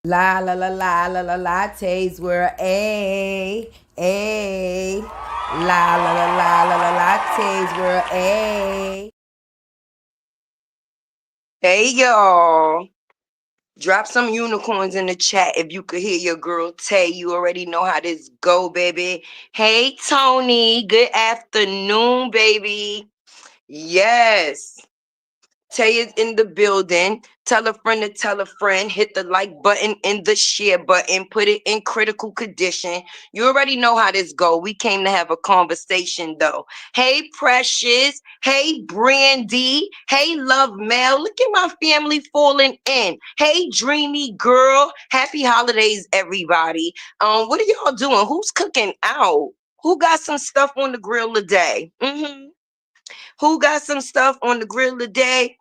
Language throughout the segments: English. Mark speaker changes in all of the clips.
Speaker 1: La la la la la la lattes were a la la la la la la lattes were a. Hey y'all, drop some unicorns in the chat if you could hear your girl Tay. You already know how this go, baby. Hey Tony, good afternoon, baby. Yes. Tay is in the building. Tell a friend to tell a friend. Hit the like button and the share button. Put it in critical condition. You already know how this go. We came to have a conversation though. Hey Precious. Hey Brandy. Hey Love Mel. Look at my family falling in. Hey Dreamy Girl. Happy holidays, everybody. What are y'all doing? Who's cooking out? Who got some stuff on the grill today? Who got some stuff on the grill today?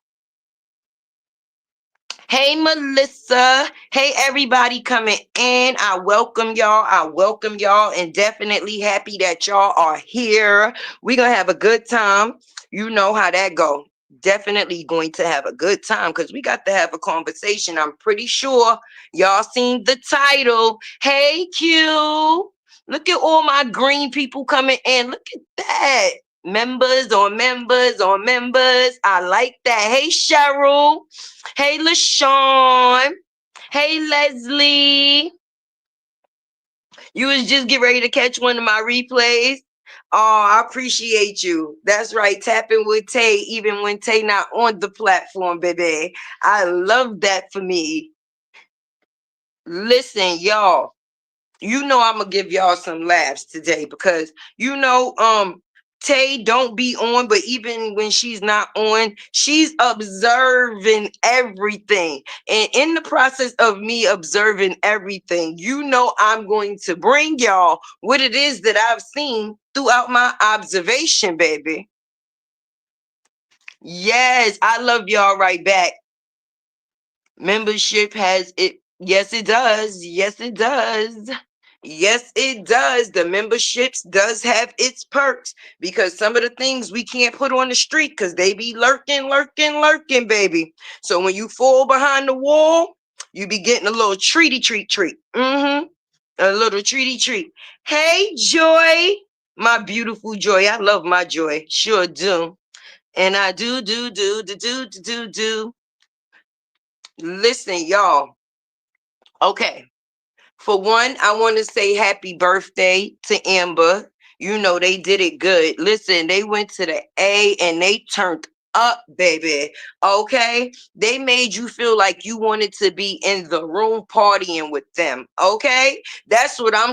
Speaker 1: Hey, Melissa. Hey, everybody coming in. I welcome y'all. I welcome y'all, and definitely happy that y'all are here. We're going to have a good time. You know how that go. Definitely going to have a good time because we got to have a conversation. I'm pretty sure y'all seen the title. Hey, Q. Look at all my green people coming in. Look at that. Members on members on members. I like that. Hey, Cheryl. Hey, LaShawn. Hey, Leslie. You was just getting ready to catch one of my replays. Oh, I appreciate you. That's right. Tapping with Tay, even when Tay not on the platform, baby. I love that for me. Listen, y'all. You know I'm gonna give y'all some laughs today because Tay don't be on, but even when she's not on, she's observing everything. And in the process of me observing everything, I'm going to bring y'all what it is that I've seen throughout my observation, baby. Yes, I love y'all right back. Membership has it. Yes, it does. Yes, it does. Yes, it does. The memberships does have its perks because some of the things we can't put on the street because they be lurking, baby. So when you fall behind the wall, you be getting a little treat. A little treat. Hey, Joy, my beautiful Joy. I love my Joy. Sure do. And I do. Listen, y'all. Okay. For one, I want to say happy birthday to Amber. You know, they did it good. Listen, they went to the A and they turned up, baby. Okay? They made you feel like you wanted to be in the room partying with them. Okay? That's what I'm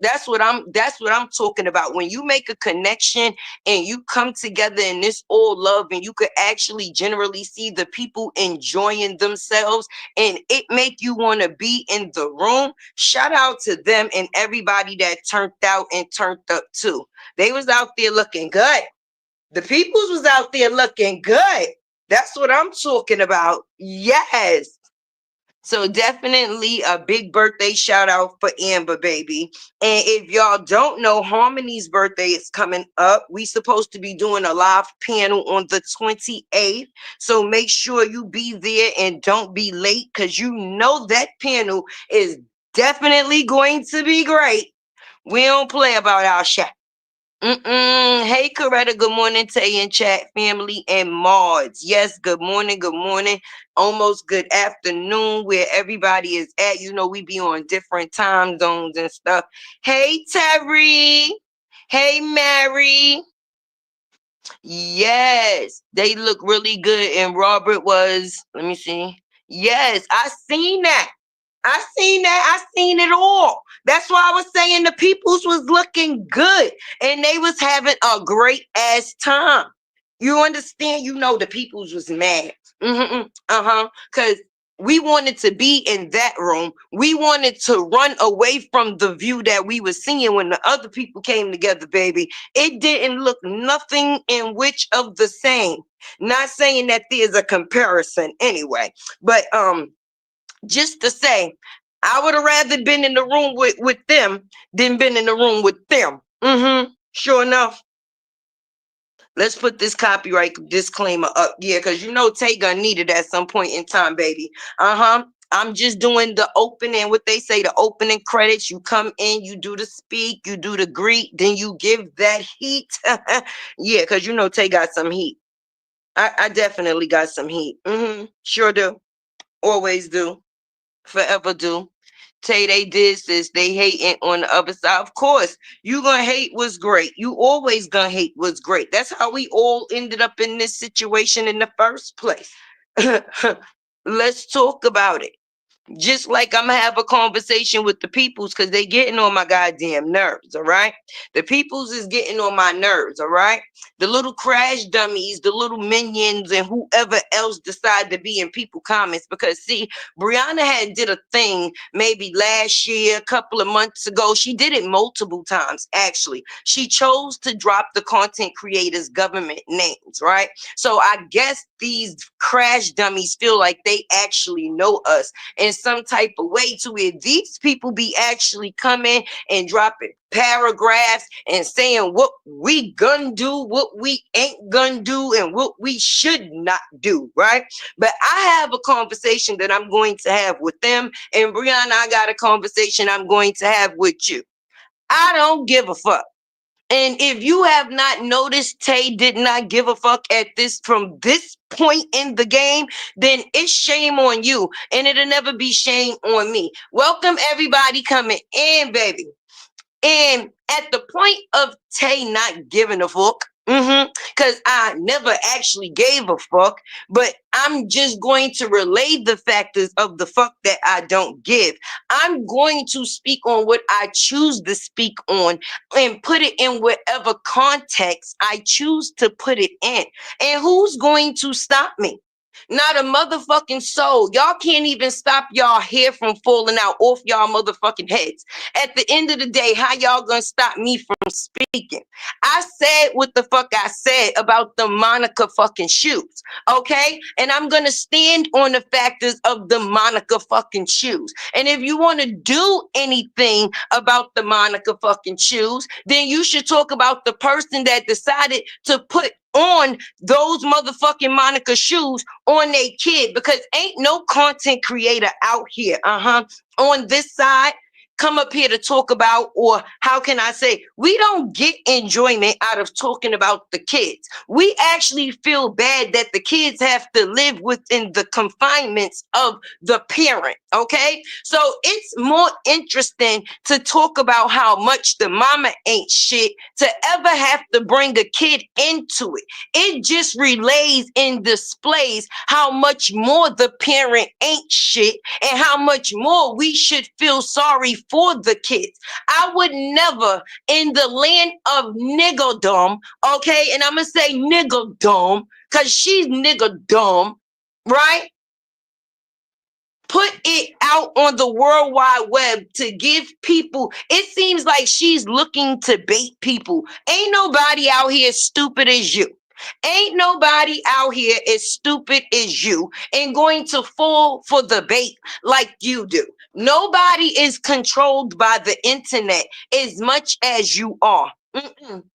Speaker 1: that's what I'm talking about. When you make a connection and you come together in this all love and you could actually generally see the people enjoying themselves and it make you want to be in the room. Shout out to them and everybody that turned out and turned up too. They was out there looking good. The peoples was out there looking good. That's what I'm talking about. Yes. So definitely a big birthday shout out for Amber, baby. And if y'all don't know, Harmony's birthday is coming up. We supposed to be doing a live panel on the 28th. So make sure you be there and don't be late because you know that panel is definitely going to be great. We don't play about our shit. Hey, Coretta, good morning, Tay and chat family and mods. Yes, good morning, almost good afternoon, where everybody is at. You know, we be on different time zones and stuff. Hey, Terry. Hey, Mary. Yes, they look really good. And Robert was, let me see. Yes, I seen that. I seen that. I seen it all. That's why I was saying the peoples was looking good and they was having a great ass time. You understand? You know the peoples was mad. Because we wanted to be in that room. We wanted to run away from the view that we were seeing when the other people came together, baby. It didn't look nothing in which of the same. Not saying that there's a comparison anyway, but just to say, I would have rather been in the room with them than been in the room with them. Sure enough. Let's put this copyright disclaimer up. Yeah, because you know Tay gonna need it at some point in time, baby. I'm just doing the opening, what they say, the opening credits. You come in, you do the speak, you do the greet, then you give that heat. Yeah, because you know Tay got some heat. I definitely got some heat. Sure do. Always do. Forever do. Tay, they did this. They hating on the other side. Of course, you gonna hate what's great. You always gonna hate what's great. That's how we all ended up in this situation in the first place. Let's talk about it. Just like I'm gonna have a conversation with the peoples because they getting on my goddamn nerves, all right? The peoples is getting on my nerves, all right? The little crash dummies, the little minions, and whoever else decide to be in people comments. Because see, Brianna had did a thing maybe last year, a couple of months ago. She did it multiple times, actually. She chose to drop the content creators' government names, right? So I guess these crash dummies feel like they actually know us in some type of way, to where these people be actually coming and dropping paragraphs and saying what we gonna do, what we ain't gonna do, and what we should not do, right? But I have a conversation that I'm going to have with them, and Brianna, I got a conversation I'm going to have with you. I don't give a fuck. And if you have not noticed, Tay did not give a fuck at this from this point in the game, then it's shame on you, and it'll never be shame on me. Welcome everybody coming in, baby. And at the point of Tay not giving a fuck, because I never actually gave a fuck, but I'm just going to relay the factors of the fuck that I don't give. I'm going to speak on what I choose to speak on and put it in whatever context I choose to put it in. And who's going to stop me? Not a motherfucking soul. Y'all can't even stop y'all hair from falling out off y'all motherfucking heads. At the end of the day, how y'all gonna stop me from speaking? I said what the fuck I said about the Monica fucking shoes, okay? And I'm gonna stand on the factors of the Monica fucking shoes. And if you want to do anything about the Monica fucking shoes, then you should talk about the person that decided to put on those motherfucking Monica shoes on their kid, because ain't no content creator out here on this side come up here to talk about, or how can I say, we don't get enjoyment out of talking about the kids. We actually feel bad that the kids have to live within the confinements of the parent, okay? So it's more interesting to talk about how much the mama ain't shit to ever have to bring a kid into it. It just relays and displays how much more the parent ain't shit and how much more we should feel sorry for the kids. I would never, in the land of niggerdom, okay, and I'm gonna say niggerdom because she's niggerdom, right? Put it out on the World Wide Web to give people, it seems like she's looking to bait people. Ain't nobody out here stupid as you. Ain't nobody out here as stupid as you and going to fall for the bait like you do. Nobody is controlled by the internet as much as you are.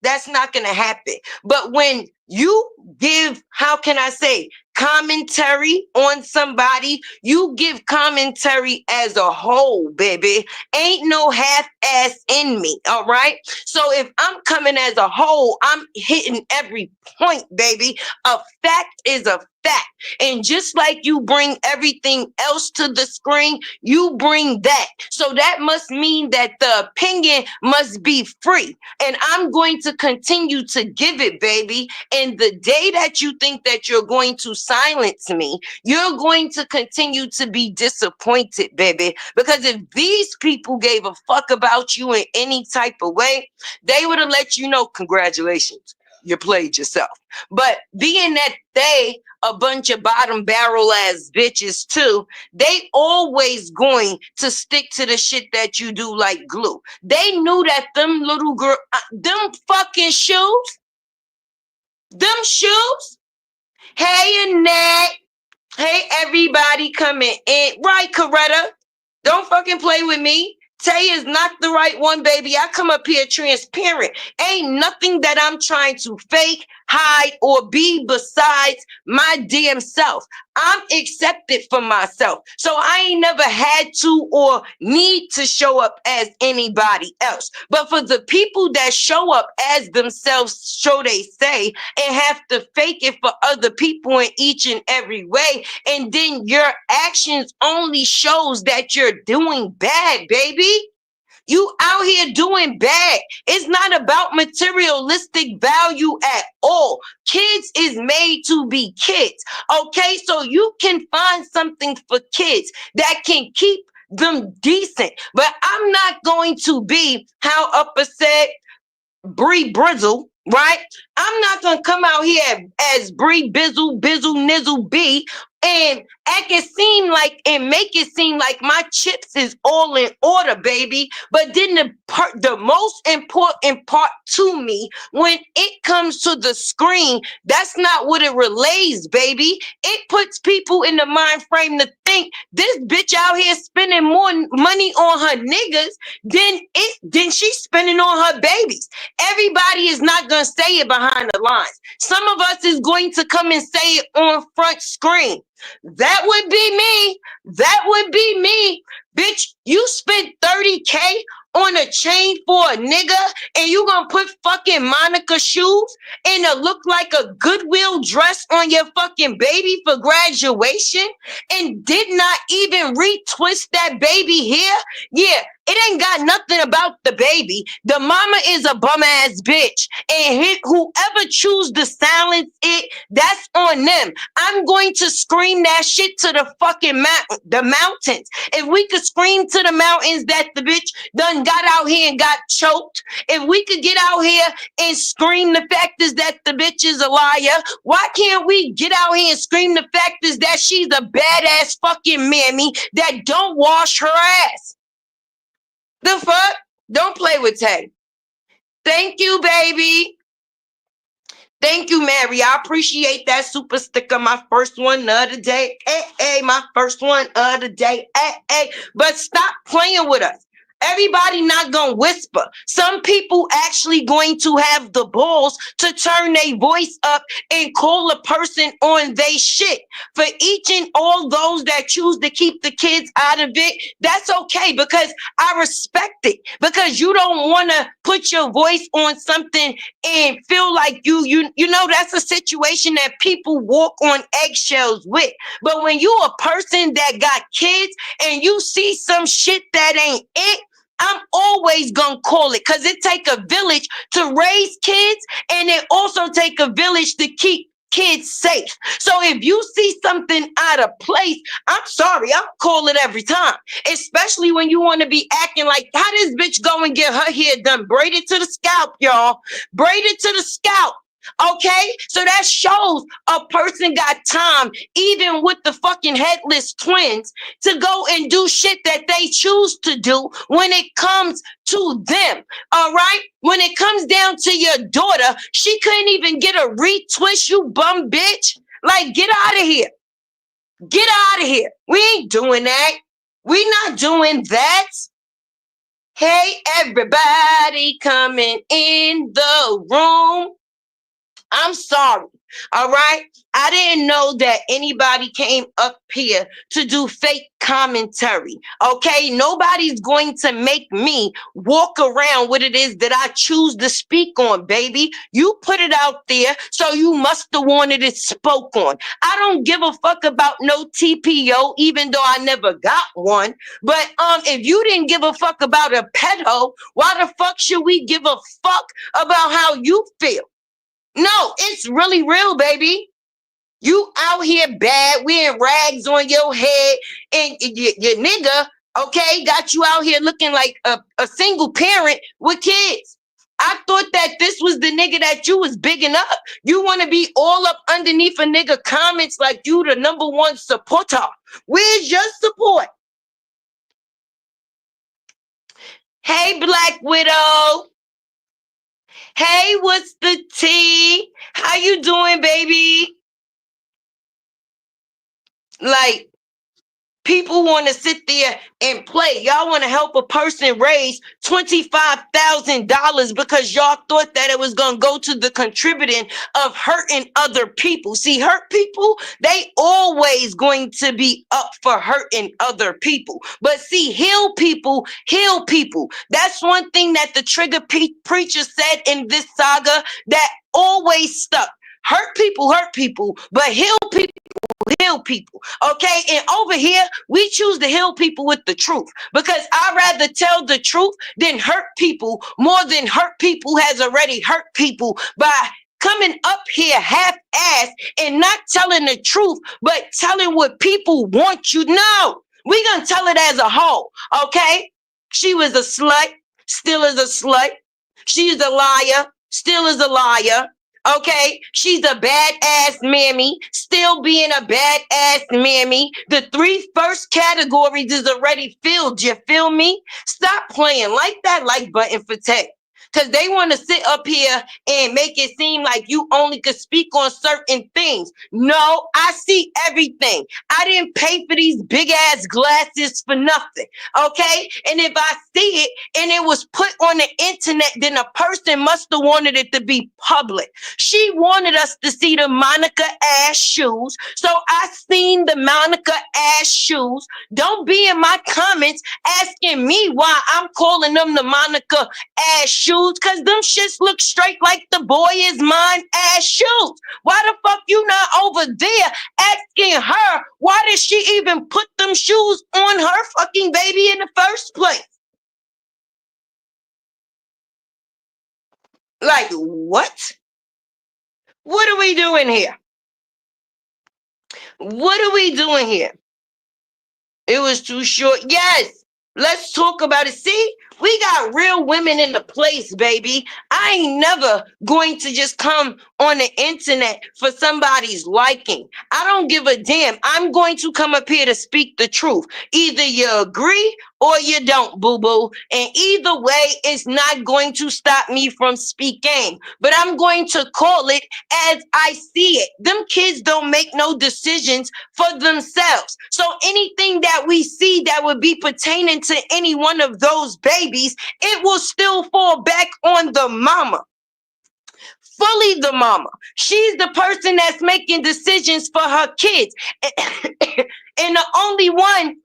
Speaker 1: That's not going to happen. But when you give, how can I say, commentary on somebody, you give commentary as a whole, baby. Ain't no half-ass in me, all right? So if I'm coming as a whole, I'm hitting every point, baby. A fact is a fact. And just like you bring everything else to the screen, you bring that. So that must mean that the opinion must be free. And I'm going to continue to give it, baby. And the day that you think that you're going to silence me, you're going to continue to be disappointed, baby. Because if these people gave a fuck about you in any type of way, they would have let you know, congratulations, you played yourself. But being that they a bunch of bottom barrel ass bitches too, they always going to stick to the shit that you do like glue. They knew that them little girl, them fucking shoes, hey Annette, hey everybody coming in, right, Coretta? Don't fucking play with me. Tay is not the right one, baby. I come up here transparent. Ain't nothing that I'm trying to fake, hide, or be besides my damn self. I'm accepted for myself. So I ain't never had to or need to show up as anybody else. But for the people that show up as themselves, so they say, and have to fake it for other people in each and every way, and then your actions only shows that you're doing bad, baby. You out here doing bad. It's not about materialistic value at all. Kids is made to be kids. Okay, so you can find something for kids that can keep them decent. But I'm not going to be how Upper said, Bree Brizzle, right? I'm not gonna come out here as Bree Bizzle, Bizzle, Nizzle B and act it seem like and make it seem like my chips is all in order, baby. But then the most important part to me when it comes to the screen, that's not what it relays, baby. It puts people in the mind frame to think this bitch out here spending more money on her niggas than she's spending on her babies. Everybody is not going to say it behind the lines. Some of us is going to come and say it on front screen. That would be me. That would be me. Bitch, you spent 30K on a chain for a nigga and you gonna put fucking Monica shoes and it look like a Goodwill dress on your fucking baby for graduation and did not even retwist that baby hair? Yeah, it ain't got nothing about the baby. The mama is a bum ass bitch and whoever choose to silence it, that's on them. I'm going to scream that shit to the fucking mountains. If we could scream to the mountains that the bitch done got out here and got choked, if we could get out here and scream the fact is that the bitch is a liar, why can't we get out here and scream the fact is that she's a badass fucking mammy that don't wash her ass? The fuck? Don't play with Tay. Thank you, baby. Thank you, Mary. I appreciate that super sticker. My first one of the day. Hey, my first one of the day. Hey. But stop playing with us. Everybody not gonna whisper. Some people actually going to have the balls to turn their voice up and call a person on they shit. For each and all those that choose to keep the kids out of it, that's okay because I respect it. Because you don't want to put your voice on something and feel like you know that's a situation that people walk on eggshells with. But when you a person that got kids and you see some shit that ain't it, I'm always gonna call it because it take a village to raise kids and it also take a village to keep kids safe. So if you see something out of place, I'm sorry, I'll call it every time. Especially when you want to be acting like, how this bitch go and get her hair done? Braided to the scalp, y'all. Braided to the scalp. Okay, so that shows a person got time, even with the fucking headless twins, to go and do shit that they choose to do when it comes to them. All right, when it comes down to your daughter, she couldn't even get a retwist, you bum bitch. Like, get out of here. Get out of here. We ain't doing that. We not doing that. Hey, everybody coming in the room. I'm sorry. All right. I didn't know that anybody came up here to do fake commentary. Okay. Nobody's going to make me walk around what it is that I choose to speak on, baby. You put it out there, so you must have wanted it spoke on. I don't give a fuck about no TPO, even though I never got one. But if you didn't give a fuck about a pedo, why the fuck should we give a fuck about how you feel? No, it's really real, baby. You out here bad, wearing rags on your head, and your nigga, okay, got you out here looking like a single parent with kids. I thought that this was the nigga that you was bigging up. You want to be all up underneath a nigga comments like you the number one supporter. Where's your support? Hey, Black Widow. Hey, what's the tea? How you doing, baby? Like, People want to sit there and play. Y'all want to help a person raise $25,000 because y'all thought that it was going to go to the contributing of hurting other people. See, hurt people, they always going to be up for hurting other people. But see, heal people, heal people. That's one thing that the trigger preacher said in this saga that always stuck. Hurt people, but heal people. Okay, and over here we choose to heal people with the truth, because I'd rather tell the truth than hurt people more than hurt people has already hurt people by coming up here half-assed and not telling the truth, but telling what people want you to know. We're gonna tell it as a whole. Okay, she was a slut, still is a slut. She's a liar, still is a liar. Okay, she's a badass mammy, still being a badass mammy. The 3 first categories is already filled. You feel me? Stop playing. Like that like button for tech. Because they want to sit up here and make it seem like you only could speak on certain things. No, I see everything. I didn't pay for these big ass glasses for nothing. Okay? And if I see it and it was put on the internet, then a person must have wanted it to be public. She wanted us to see the Monica ass shoes. So I seen the Monica ass shoes. Don't be in my comments asking me why I'm calling them the Monica ass shoes. Because them shits look straight like the boy is mine ass shoes. Why the fuck you not over there asking her why did she even put them shoes on her fucking baby in the first place? Like, what? What are we doing here? What are we doing here? It was too short. Yes, let's talk about it. See? We got real women in the place, baby. I ain't never going to just come on the internet for somebody's liking. I don't give a damn. I'm going to come up here to speak the truth. Either you agree or you don't, boo-boo. And either way, it's not going to stop me from speaking. But I'm going to call it as I see it. Them kids don't make no decisions for themselves. So anything that we see that would be pertaining to any one of those babies, it will still fall back on the mama. Fully the mama. She's the person that's making decisions for her kids. And the only one,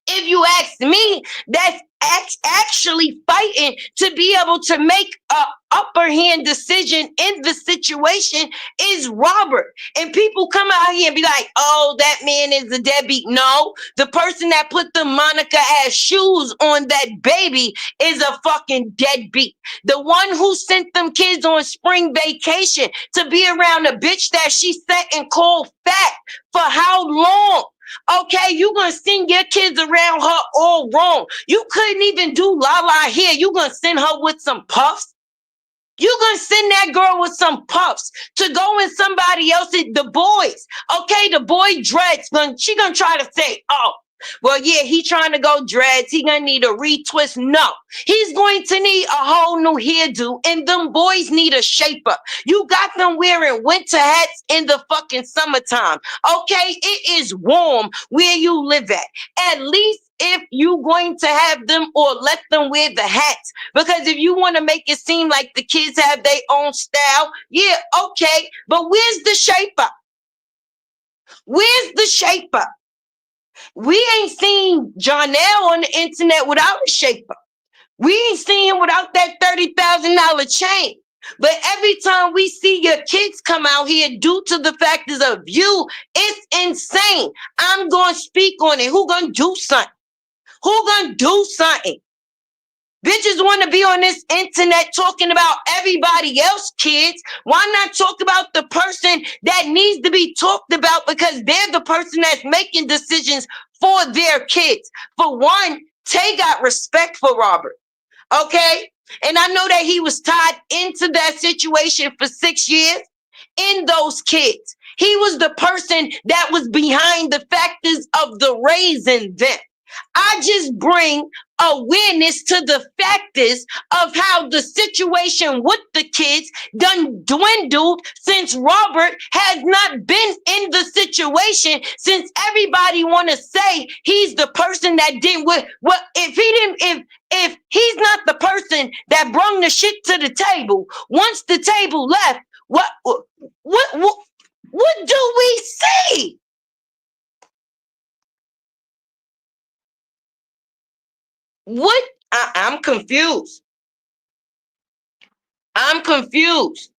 Speaker 1: if you ask me, that's actually fighting to be able to make a upper hand decision in the situation is Robert. And people come out here and be like, oh, that man is a deadbeat. No, the person that put the Monica ass shoes on that baby is a fucking deadbeat. The one who sent them kids on spring vacation to be around a bitch that she sat and called fat for how long? Okay, you gonna send your kids around her all wrong. You couldn't even do la here. You gonna send her with some puffs? You gonna send that girl with some puffs to go in somebody else's, the boys. Okay, the boy dreads, she gonna try to say, oh, well, yeah, he trying to go dreads. He gonna need a retwist. No, he's going to need a whole new hairdo, and them boys need a shaper. You got them wearing winter hats in the fucking summertime. Okay, it is warm where you live at least if you going to have them or let them wear the hats. Because if you want to make it seem like the kids have their own style, yeah, okay, but where's the shaper? Where's the shaper? We ain't seen Jonelle on the internet without a shaper. We ain't seen him without that $30,000 chain. But every time we see your kids come out here due to the factors of you, it's insane. I'm going to speak on it. Who going to do something? Who going to do something? Bitches want to be on this internet talking about everybody else kids. Why not talk about the person that needs to be talked about, because they're the person that's making decisions for their kids? For one, Tay got respect for Robert. Okay? And I know that he was tied into that situation for 6 years in those kids. He was the person that was behind the factors of the raising them. I just bring awareness to the factors of how the situation with the kids done dwindled since Robert has not been in the situation, since everybody want to say he's the person that did what if he didn't if he's not the person that brung the shit to the table. Once the table left, what do we see? What? I'm confused. I'm confused.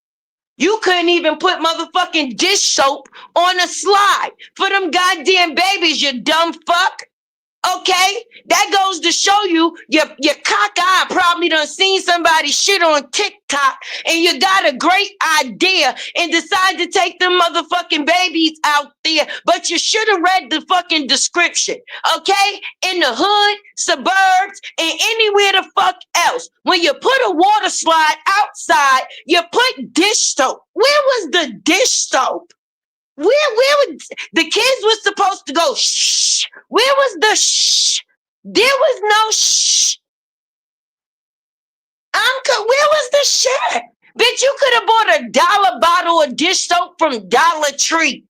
Speaker 1: You couldn't even put motherfucking dish soap on a slide for them goddamn babies, you dumb fuck. Okay, that goes to show you your cock-eye probably done seen somebody shit on TikTok and you got a great idea and decide to take them motherfucking babies out there, but you should have read the fucking description, okay? In the hood, suburbs, and anywhere the fuck else. When you put a water slide outside, you put dish soap. Where was the dish soap? Where would the kids were supposed to go? Shh. Where was the shh? There was no shh. Where was the shit? Bitch, you could have bought $1 bottle of dish soap from Dollar Tree,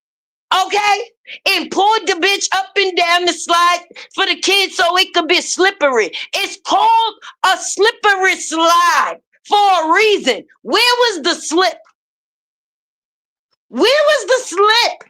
Speaker 1: okay? And poured the bitch up and down the slide for the kids so it could be slippery. It's called a slippery slide for a reason. Where was the slip? Where was the slip?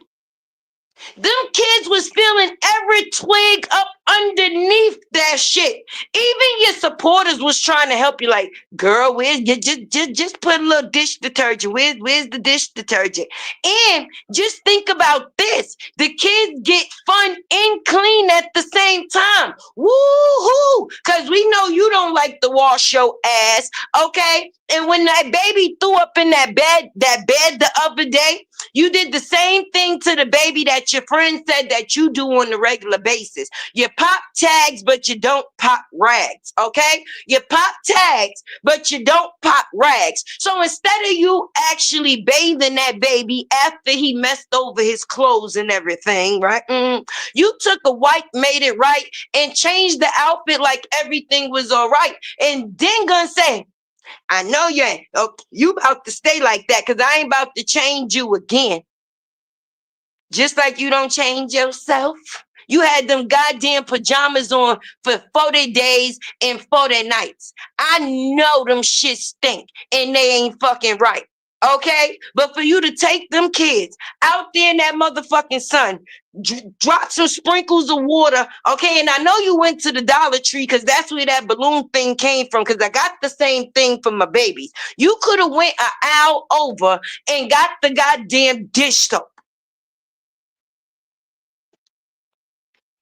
Speaker 1: Them kids was feeling every twig up underneath that shit. Even your supporters was trying to help you, like, girl, where's you just put a little dish detergent. Where's the dish detergent? And just think about this. The kids get fun and clean at the same time. Woo-hoo! Because we know you don't like to wash your ass, okay? And when that baby threw up in that bed the other day, you did the same thing to the baby that your friend said that you do on a regular basis. You pop tags, but you don't pop rags, okay? You pop tags, but you don't pop rags. So instead of you actually bathing that baby after he messed over his clothes and everything, right? You took a wipe, made it right, and changed the outfit like everything was all right. And then gonna say, I know you ain't. Oh, you about to stay like that because I ain't about to change you again. Just like you don't change yourself. You had them goddamn pajamas on for 40 days and 40 nights. I know them shit stink and they ain't fucking right. Okay? But for you to take them kids out there in that motherfucking sun, drop some sprinkles of water, okay? And I know you went to the Dollar Tree because that's where that balloon thing came from, because I got the same thing for my babies. You could have went an aisle over and got the goddamn dish soap.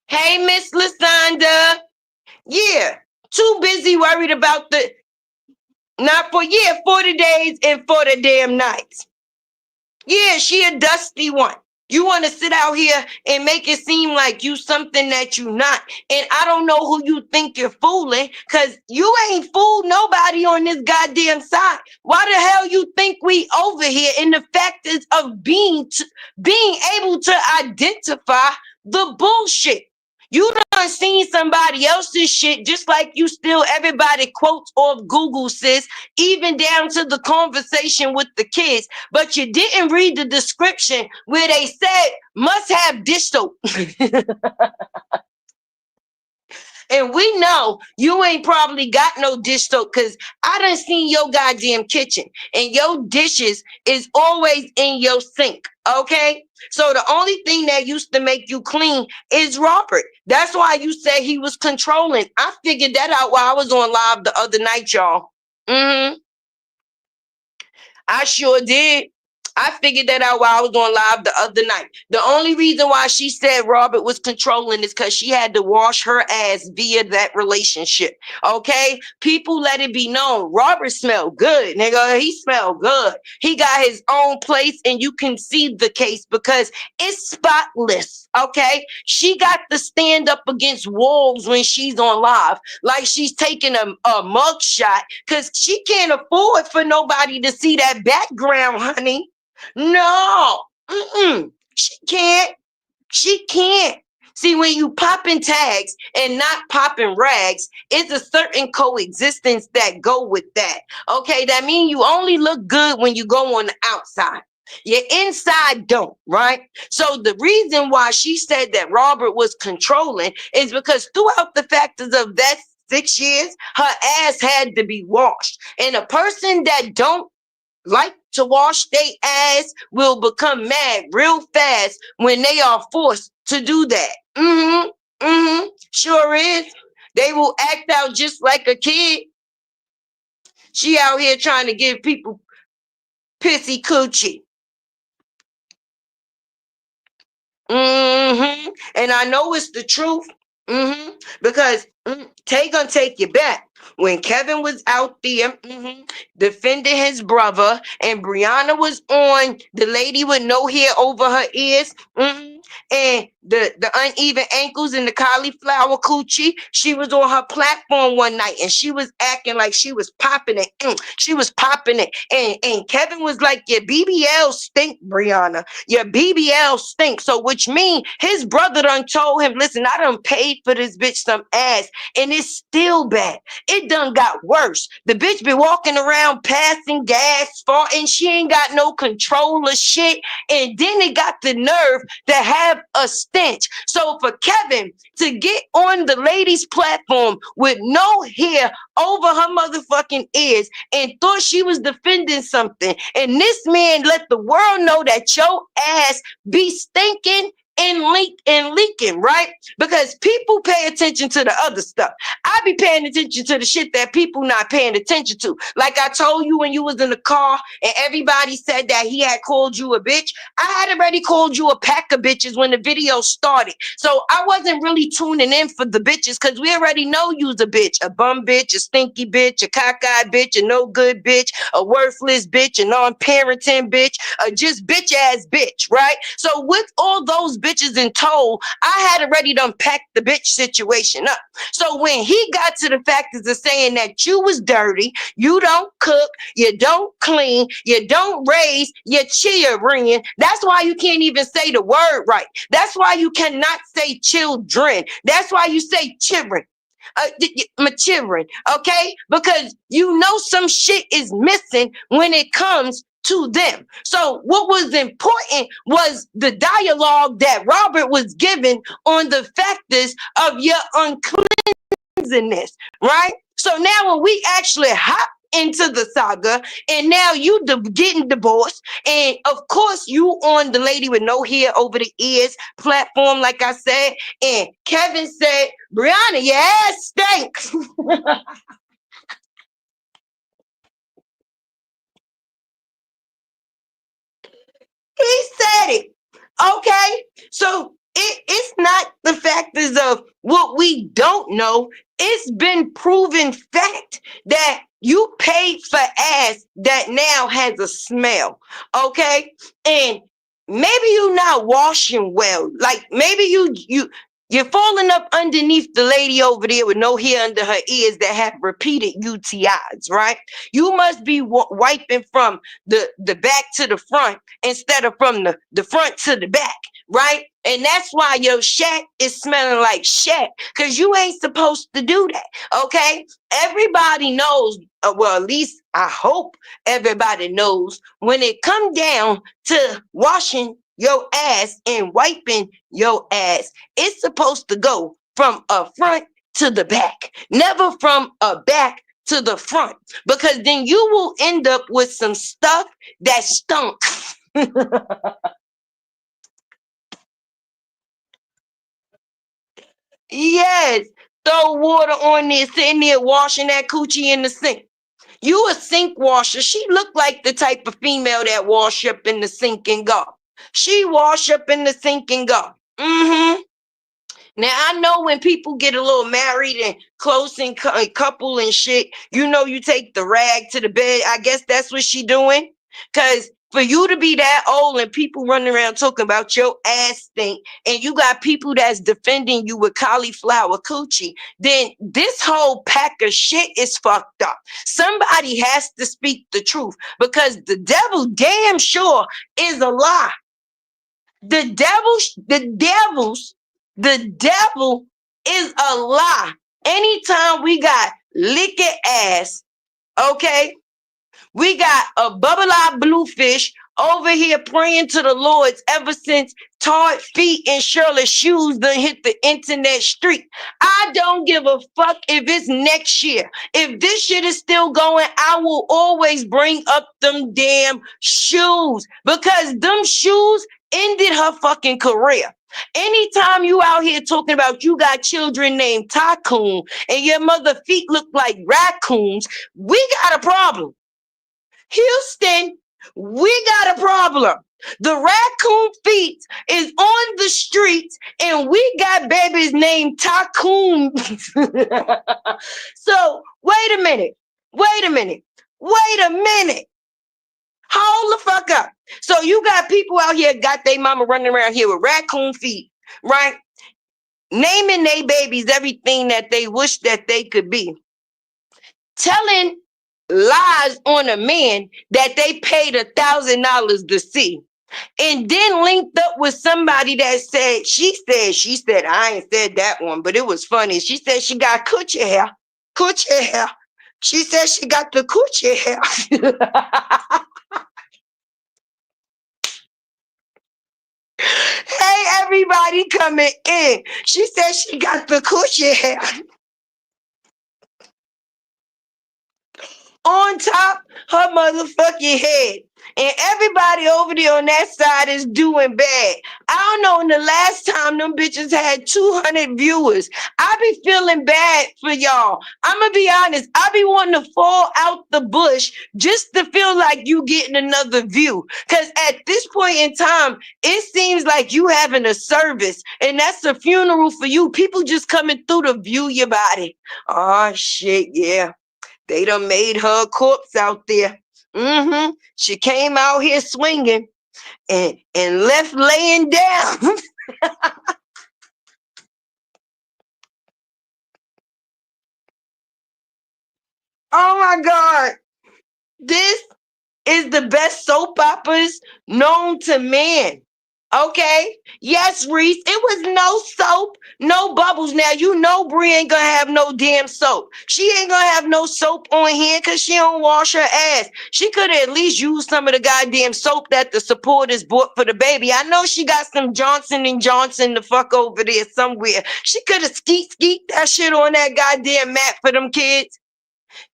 Speaker 1: Hey, Miss Lasanda. Yeah, too busy worried about the, not for, 40 days and 40 damn nights. Yeah, she a dusty one. You want to sit out here and make it seem like you something that you not. And I don't know who you think you're fooling, because you ain't fooled nobody on this goddamn side. Why the hell you think we over here? And the fact is of being able to identify the bullshit. You done seen somebody else's shit, just like you still everybody quotes off Google, sis, even down to the conversation with the kids. But you didn't read the description where they said must have dish soap. And we know you ain't probably got no dish soap, because I done seen your goddamn kitchen and your dishes is always in your sink, okay? So the only thing that used to make you clean is Robert. That's why you said he was controlling. I figured that out while I was on live the other night, y'all. I sure did. I figured that out while I was on live the other night. The only reason why she said Robert was controlling is because she had to wash her ass via that relationship. Okay? People let it be known. Robert smelled good, nigga. He smelled good. He got his own place, and you can see the case because it's spotless. Okay? She got to stand up against walls when she's on live, like she's taking a mug shot, because she can't afford for nobody to see that background, honey. No, she can't. She can't. See, when you popping tags and not popping rags, it's a certain coexistence that go with that. Okay, that means you only look good when you go on the outside. Your inside don't, right? So the reason why she said that Robert was controlling is because throughout the factors of that 6 years, her ass had to be washed. And a person that don't like to wash their ass will become mad real fast when they are forced to do that. Sure is. They will act out just like a kid. She out here trying to give people pissy coochie. And I know it's the truth. Because Tay gonna take you back. When Kevin was out there defending his brother, and BRIANA was on the lady with no hair over her ears, and the uneven ankles and the cauliflower coochie, she was on her platform one night and she was acting like she was popping it. She was popping it. And Kevin was like, your BBL stink, BRIANA. Your BBL stink. So which means his brother done told him, listen, I done paid for this bitch some ass and it's still bad. It done got worse. The bitch be walking around passing gas, farting. She ain't got no control of shit. And then it got the nerve to have a stench. So for Kevin to get on the lady's platform with no hair over her motherfucking ears and thought she was defending something, and this man let the world know that your ass be stinking and leaking, right? Because people pay attention to the other stuff. I be paying attention to the shit that people not paying attention to. Like I told you when you was in the car and everybody said that he had called you a bitch. I had already called you a pack of bitches when the video started. So I wasn't really tuning in for the bitches because we already know you's a bitch. A bum bitch, a stinky bitch, a cockeyed bitch, a no good bitch, a worthless bitch, a non-parenting bitch, a just bitch ass bitch, right? So with all those bitches in tow, I had already done packed the bitch situation up. So when he got to the factors of saying that you was dirty, you don't cook, you don't clean, you don't raise your children, that's why you can't even say the word right. That's why you cannot say children. That's why you say children. My children, okay? Because you know some shit is missing when it comes to them. So what was important was the dialogue that Robert was given on the factors of your uncleanness, right? So now when we actually hop into the saga, and now you getting divorced, and of course you on the lady with no hair over the ears platform, like I said, and Kevin said, BRIANA, your ass stinks. He said it. Okay. So it's not the factors of what we don't know. It's been proven fact that you paid for ass that now has a smell. Okay. And maybe you're not washing well. Like maybe you're falling up underneath the lady over there with no hair under her ears that have repeated UTIs, right? You must be wiping from the back to the front instead of from the front to the back, right? And that's why your shack is smelling like shack, because you ain't supposed to do that, okay? Everybody knows, well, at least I hope everybody knows, when it come down to washing your ass and wiping your ass, it's supposed to go from a front to the back, never from a back to the front, because then you will end up with some stuff that stunk. Yes, throw water on there, sitting there washing that coochie in the sink. You a sink washer. She looked like the type of female that wash up in the sink and go. She wash up in the sink and go. Now, I know when people get a little married and close and couple and shit, you know, you take the rag to the bed. I guess that's what she doing. Because for you to be that old and people running around talking about your ass stink, and you got people that's defending you with cauliflower coochie, then this whole pack of shit is fucked up. Somebody has to speak the truth, because the devil damn sure is a lie. The devils The devil is a lie. Anytime we got liquor ass, okay, we got a bubble-eyed bluefish over here praying to the Lords ever since Tart Feet and Shirley Shoes done hit the internet street. I don't give a fuck if it's next year. If this shit is still going, I will always bring up them damn shoes because them shoes ended her fucking career. Anytime you out here talking about you got children named Tycoon and your mother feet look like raccoons, we got a problem. Houston, we got a problem. The raccoon feet is on the streets and we got babies named Tycoon. So wait a minute. Hold the fuck up. So you got people out here got their mama running around here with raccoon feet, right? Naming their babies everything that they wish that they could be. Telling lies on a man that they paid $1,000 to see. And then linked up with somebody that said, she said, I ain't said that one, but it was funny. She said she got coochie hair. She said she got the coochie hair. Hey, everybody coming in. She said she got the coochie hair. On top her motherfucking head. And everybody over there on that side is doing bad. I don't know when the last time them bitches had 200 viewers. I be feeling bad for y'all. I'm going to be honest. I be wanting to fall out the bush just to feel like you getting another view. Because at this point in time, it seems like you having a service. And that's a funeral for you. People just coming through to view your body. Oh, shit, yeah. They done made her a corpse out there. She came out here swinging and left laying down. Oh my God. This is the best soap operas known to man. Okay. Yes, Reese. It was no soap, no bubbles. Now, you know Bri ain't gonna have no damn soap. She ain't gonna have no soap on here because she don't wash her ass. She could have at least used some of the goddamn soap that the supporters bought for the baby. I know she got some Johnson & Johnson to fuck over there somewhere. She could have skeet that shit on that goddamn mat for them kids.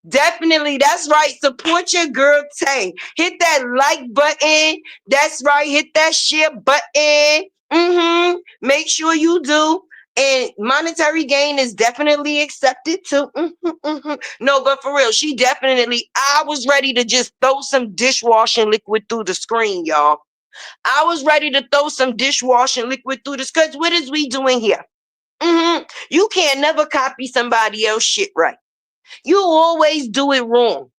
Speaker 1: Definitely, that's right. Support your girl Tay. Hit that like button. That's right. Hit that share button. Make sure you do. And monetary gain is definitely accepted too. No, but for real, she definitely. I was ready to just throw some dishwashing liquid through the screen, y'all. I was ready to throw some dishwashing liquid through the screen. Because what is we doing here? You can't never copy somebody else's shit right. You always do it wrong.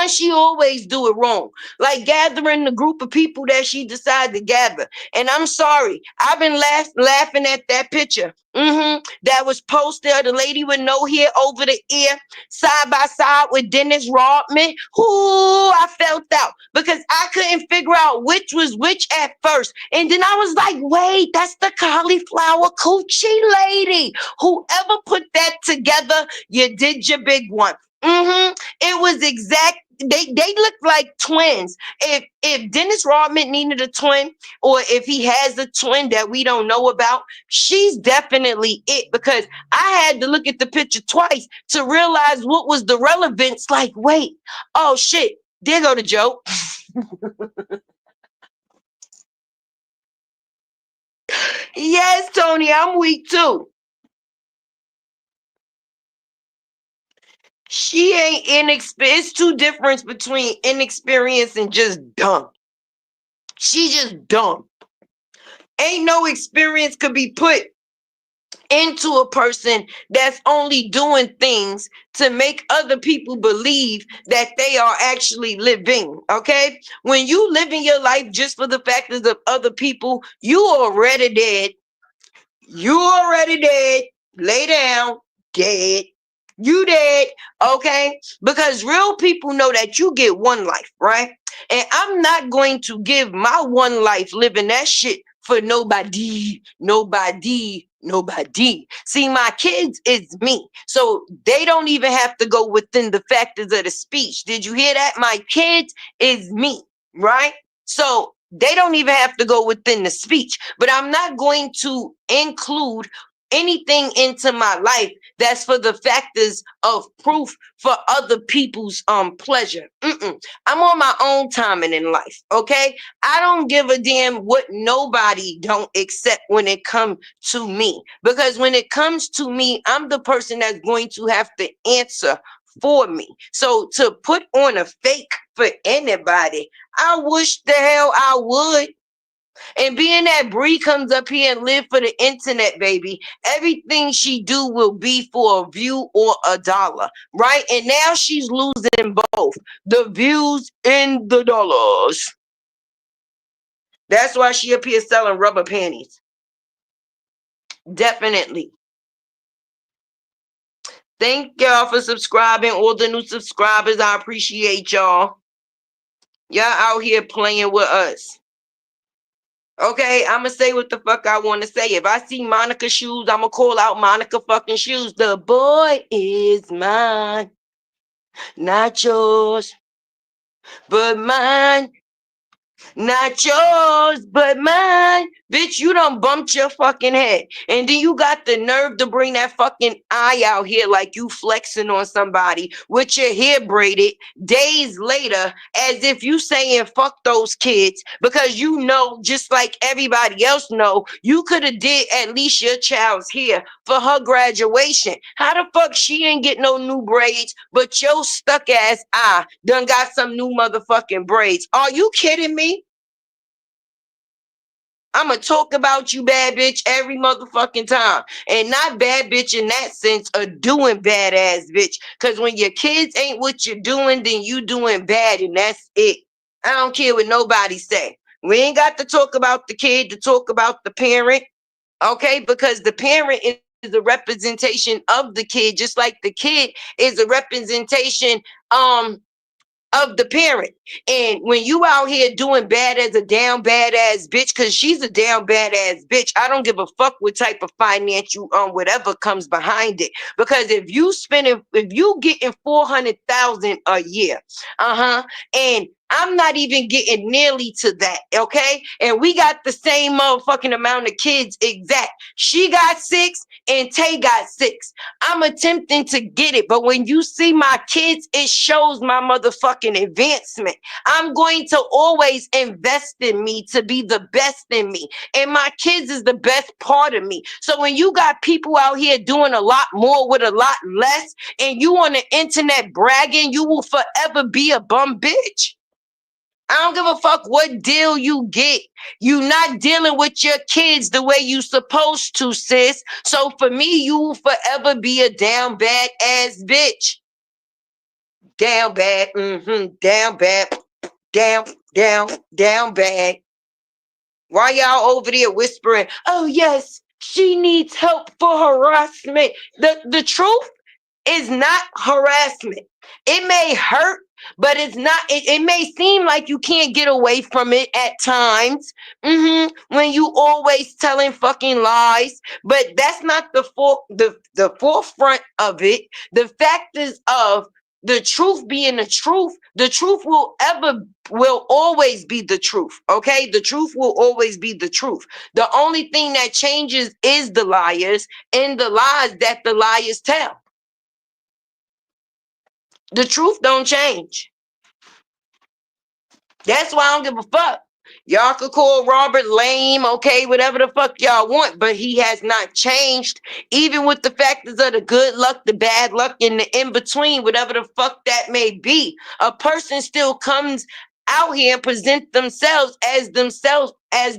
Speaker 1: She always do it wrong. Like gathering the group of people that she decided to gather. And I'm sorry, I've been laughing at that picture. That was posted of the lady with no hair over the ear, side by side with Dennis Rodman. Ooh, I felt out because I couldn't figure out which was which at first. And then I was like, wait, that's the cauliflower coochie lady. Whoever put that together, you did your big one. It was exact. They look like twins. If Dennis Rodman needed a twin, or if he has a twin that we don't know about, she's definitely it. Because I had to look at the picture twice to realize what was the relevance. Like, wait, oh shit, there go the joke. Yes, Tony, I'm weak too. She ain't inexperienced. It's two difference between inexperienced and just dumb. She just dumb. Ain't no experience could be put into a person that's only doing things to make other people believe that they are actually living. Okay? When you living your life just for the factors of other people, you already dead. You already dead. Lay down. Dead. You dead, okay? Because real people know that you get one life, right? And I'm not going to give my one life living that shit for nobody. See, my kids is me. So they don't even have to go within the factors of the speech. Did you hear that? My kids is me, right? So they don't even have to go within the speech. But I'm not going to include anything into my life that's for the factors of proof for other people's pleasure. I'm on my own timing in life, okay? I don't give a damn what nobody don't accept when it comes to me. Because when it comes to me, I'm the person that's going to have to answer for me. So to put on a fake for anybody, I wish the hell I would. And being that Bree comes up here and live for the internet, baby, everything she do will be for a view or a dollar, right? And now she's losing both the views and the dollars. That's why she up here selling rubber panties. Definitely. Thank y'all for subscribing. All the new subscribers, I appreciate y'all. Y'all out here playing with us. Okay, I'm going to say what the fuck I want to say. If I see Monica shoes, I'm going to call out Monica fucking shoes. The boy is mine. Not yours, but mine. Not yours, but mine. Bitch, you done bumped your fucking head. And then you got the nerve to bring that fucking eye out here like you flexing on somebody with your hair braided days later as if you saying fuck those kids because you know, just like everybody else know, you could have did at least your child's hair for her graduation. How the fuck she ain't get no new braids, but your stuck ass eye done got some new motherfucking braids? Are you kidding me? I'm going to talk about you, bad bitch, every motherfucking time. And not bad bitch in that sense of doing badass bitch. Because when your kids ain't what you're doing, then you doing bad, and that's it. I don't care what nobody say. We ain't got to talk about the kid, to talk about the parent, okay? Because the parent is a representation of the kid, just like the kid is a representation of the parent. And when you out here doing bad as a down badass bitch, because she's a down badass bitch, I don't give a fuck what type of financial whatever comes behind it. Because if you getting 400,000 a year, and I'm not even getting nearly to that, okay? And we got the same motherfucking amount of kids exact. She got 6 and Tay got 6. I'm attempting to get it, but when you see my kids, it shows my motherfucking advancement. I'm going to always invest in me to be the best in me. And my kids is the best part of me. So when you got people out here doing a lot more with a lot less, and you on the internet bragging, you will forever be a bum bitch. I don't give a fuck what deal you get. You not dealing with your kids the way you supposed to, sis. So for me, you will forever be a down bad ass bitch. Down bad, down bad, down bad. Why y'all over there whispering, oh yes, she needs help for harassment? The truth is not harassment. It may hurt, but it's not. It may seem like you can't get away from it at times. When you always telling fucking lies, but that's not the forefront of it. The fact is of the truth being the truth will always be the truth. Okay, the truth will always be the truth. The only thing that changes is the liars and the lies that the liars tell. The truth don't change. That's why I don't give a fuck. Y'all could call Robert lame, okay, whatever the fuck y'all want, but he has not changed. Even with the factors of the good luck, the bad luck, and the in-between, whatever the fuck that may be, a person still comes out here and present themselves as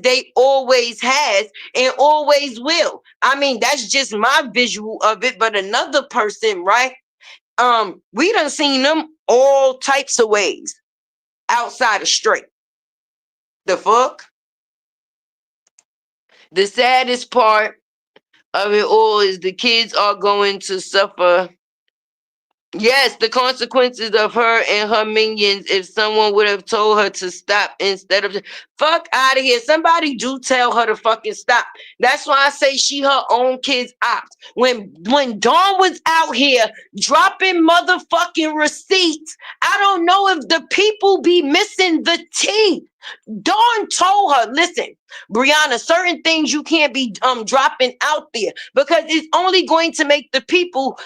Speaker 1: they always has and always will. I mean, that's just my visual of it, but another person, right? We done seen them all types of ways outside of straight. The fuck? The saddest part of it all is the kids are going to suffer Yes, the consequences of her and her minions, if someone would have told her to stop instead of fuck out of here. Somebody do tell her to fucking stop. That's why I say she her own kid's ops. When Dawn was out here dropping motherfucking receipts, I don't know if the people be missing the tea. Dawn told her, listen, Brianna, certain things you can't be dropping out there because it's only going to make the people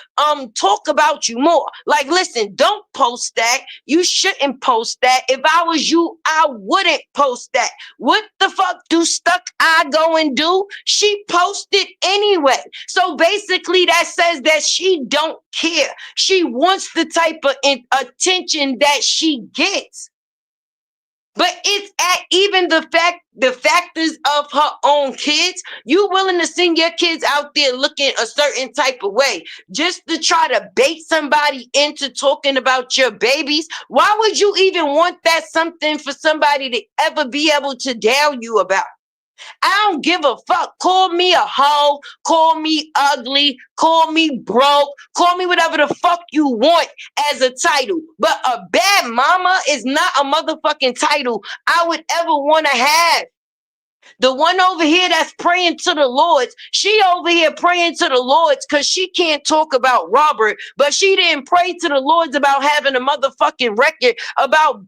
Speaker 1: talk about you more. Like, listen, don't post that. You shouldn't post that. If I was you, I wouldn't post that. What the fuck do Stuck I go and do? She posted anyway. So basically that says that she don't care. She wants the type of attention that she gets. But it's at even the factors of her own kids. You willing to send your kids out there looking a certain type of way just to try to bait somebody into talking about your babies? Why would you even want that something for somebody to ever be able to down you about? I don't give a fuck. Call me a hoe, call me ugly, call me broke, call me whatever the fuck you want as a title. But a bad mama is not a motherfucking title I would ever want to have. The one over here that's praying to the Lords, she over here praying to the Lords because she can't talk about Robert, but she didn't pray to the Lords about having a motherfucking record about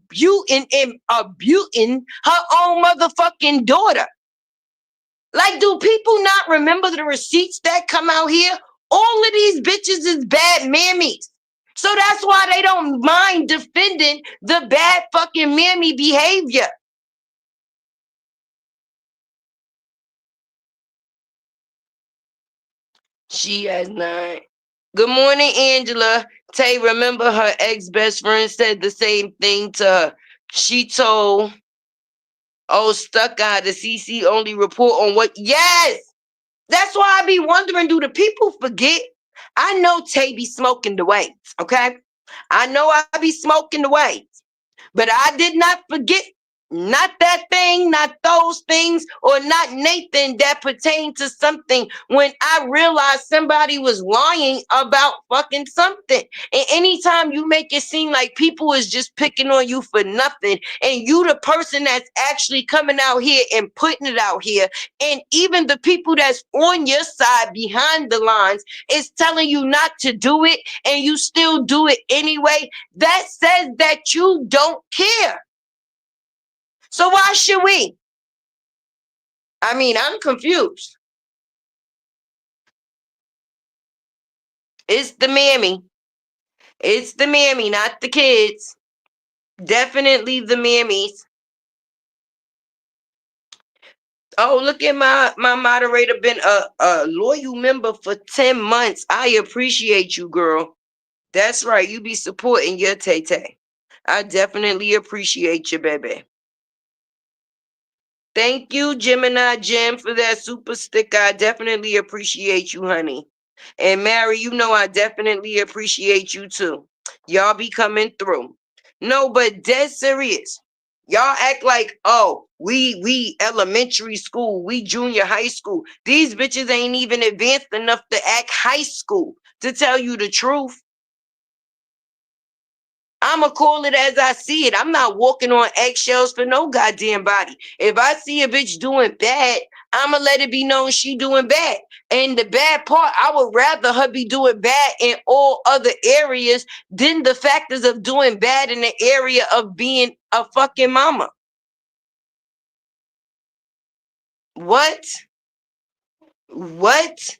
Speaker 1: abusing her own motherfucking daughter. Like, do people not remember the receipts that come out here? All of these bitches is bad mammies. So that's why they don't mind defending the bad fucking mammy behavior. She has not. Good morning, Angela. Tay, remember her ex-best friend said the same thing to her. She told, oh, Stuck Eye, the CC only report on what? Yes! That's why I be wondering, do the people forget? I know Tay be smoking the waves, okay? I know I be smoking the waves, but I did not forget, not that thing, not those things, or not Nathan that pertained to something when I realized somebody was lying about fucking something. And anytime you make it seem like people is just picking on you for nothing, and you the person that's actually coming out here and putting it out here, and even the people that's on your side behind the lines is telling you not to do it, and you still do it anyway, that says that you don't care. So why should we? I mean, I'm confused. It's the mammy. It's the mammy, not the kids. Definitely the mammies. Oh, look at my moderator been a loyal member for 10 months. I appreciate you, girl. That's right. You be supporting your Tay-Tay. I definitely appreciate you, baby. Thank you, Gemini Jim, for that super sticker. I definitely appreciate you, honey. And Mary, you know I definitely appreciate you too. Y'all be coming through. No, but dead serious. Y'all act like, oh, we elementary school, we junior high school. These bitches ain't even advanced enough to act high school, to tell you the truth. I'ma call it as I see it. I'm not walking on eggshells for no goddamn body. If I see a bitch doing bad, I'ma let it be known she doing bad. And the bad part, I would rather her be doing bad in all other areas than the factors of doing bad in the area of being a fucking mama. What? What?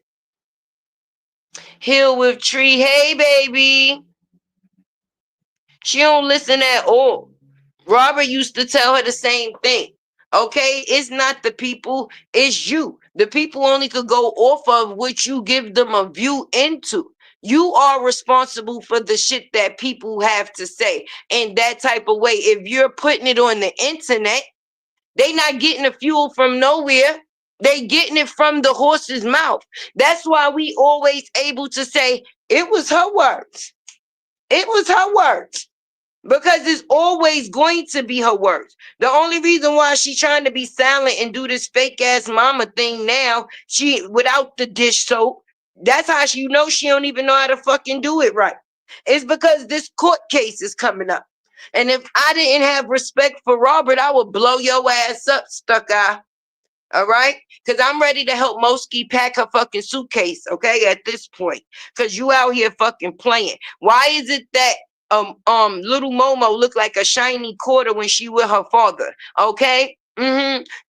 Speaker 1: Hill with tree. Hey, baby. She don't listen at all. Robert used to tell her the same thing. Okay, it's not the people, it's you. The people only could go off of what you give them a view into. You are responsible for the shit that people have to say in that type of way. If you're putting it on the internet, they not getting the fuel from nowhere. They getting it from the horse's mouth. That's why we always able to say it was her words. It was her words. Because it's always going to be her words. The only reason why she's trying to be silent and do this fake ass mama thing now, she without the dish soap, that's how she she don't even know how to fucking do it right. It's because this court case is coming up. And if I didn't have respect for Robert, I would blow your ass up, stuck eye. All right? Because I'm ready to help Moski pack her fucking suitcase, okay, at this point. Because you out here fucking playing. Why is it that little Momo look like a shiny quarter when she with her father? Okay?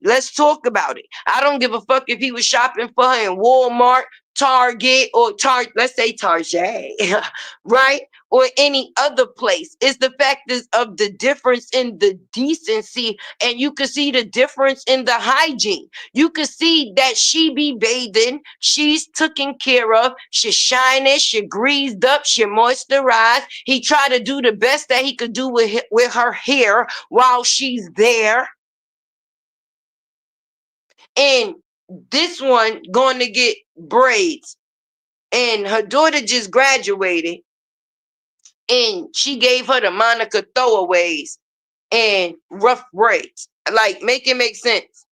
Speaker 1: Let's talk about it. I don't give a fuck if he was shopping for her in Walmart, Target, or let's say Target, right? Or any other place. It's the fact is of the difference in the decency, and you can see the difference in the hygiene. You can see that she be bathing, she's taken care of, she's shining, she greased up, she moisturized. He tried to do the best that he could do with her hair while she's there. And this one going to get braids. And her daughter just graduated. And she gave her the Monica throwaways and rough braids. Like, make it make sense.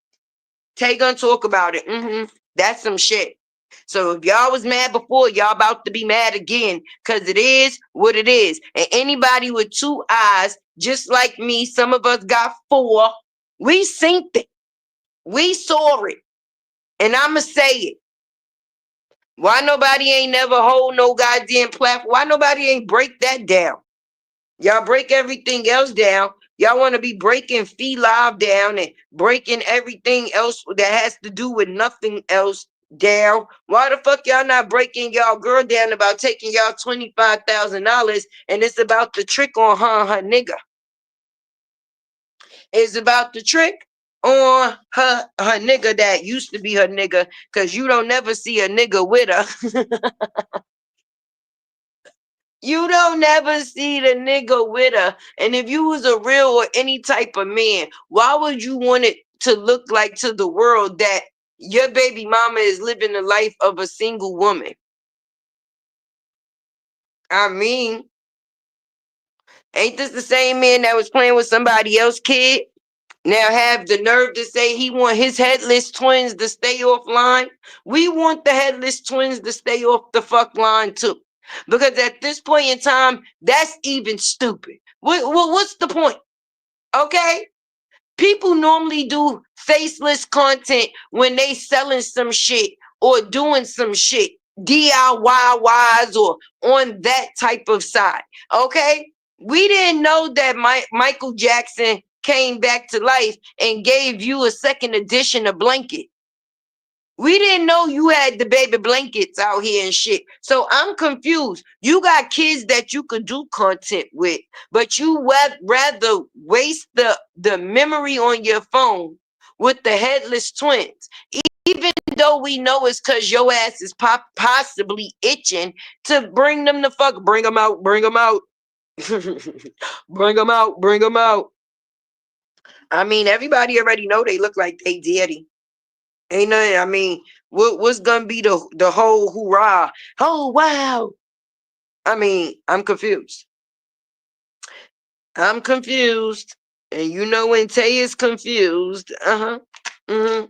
Speaker 1: Tay gonna talk about it. That's some shit. So if y'all was mad before, y'all about to be mad again. Because it is what it is. And anybody with two eyes, just like me, some of us got four. We synced it. We saw it. And I'ma say it. Why nobody ain't never hold no goddamn platform? Why nobody ain't break that down? Y'all break everything else down. Y'all want to be breaking Fee Live down and breaking everything else that has to do with nothing else down. Why the fuck y'all not breaking y'all girl down about taking y'all $25,000 and it's about the trick on her and her nigga? It's about the trick on her nigga that used to be her nigga, because you don't never see a nigga with her. You don't never see the nigga with her. And if you was a real or any type of man, why would you want it to look like to the world that your baby mama is living the life of a single woman? I mean, ain't this the same man that was playing with somebody else's kid? Now have the nerve to say he want his headless twins to stay offline? We want the headless twins to stay off the fuck line too. Because at this point in time, that's even stupid. What's the point? Okay? People normally do faceless content when they selling some shit or doing some shit, DIY wise or on that type of side. Okay? We didn't know that Michael Jackson came back to life and gave you a second edition of blanket. We didn't know you had the baby blankets out here and shit. So I'm confused. You got kids that you could do content with, but you rather waste the memory on your phone with the headless twins. Even though we know it's because your ass is possibly itching to bring them the fuck. Bring them out. Bring them out. Bring them out. Bring them out. I mean, everybody already know they look like they daddy. Ain't nothing. I mean, what's gonna be the whole hoorah? Oh wow! I mean, I'm confused. I'm confused, and you know when Tay is confused, because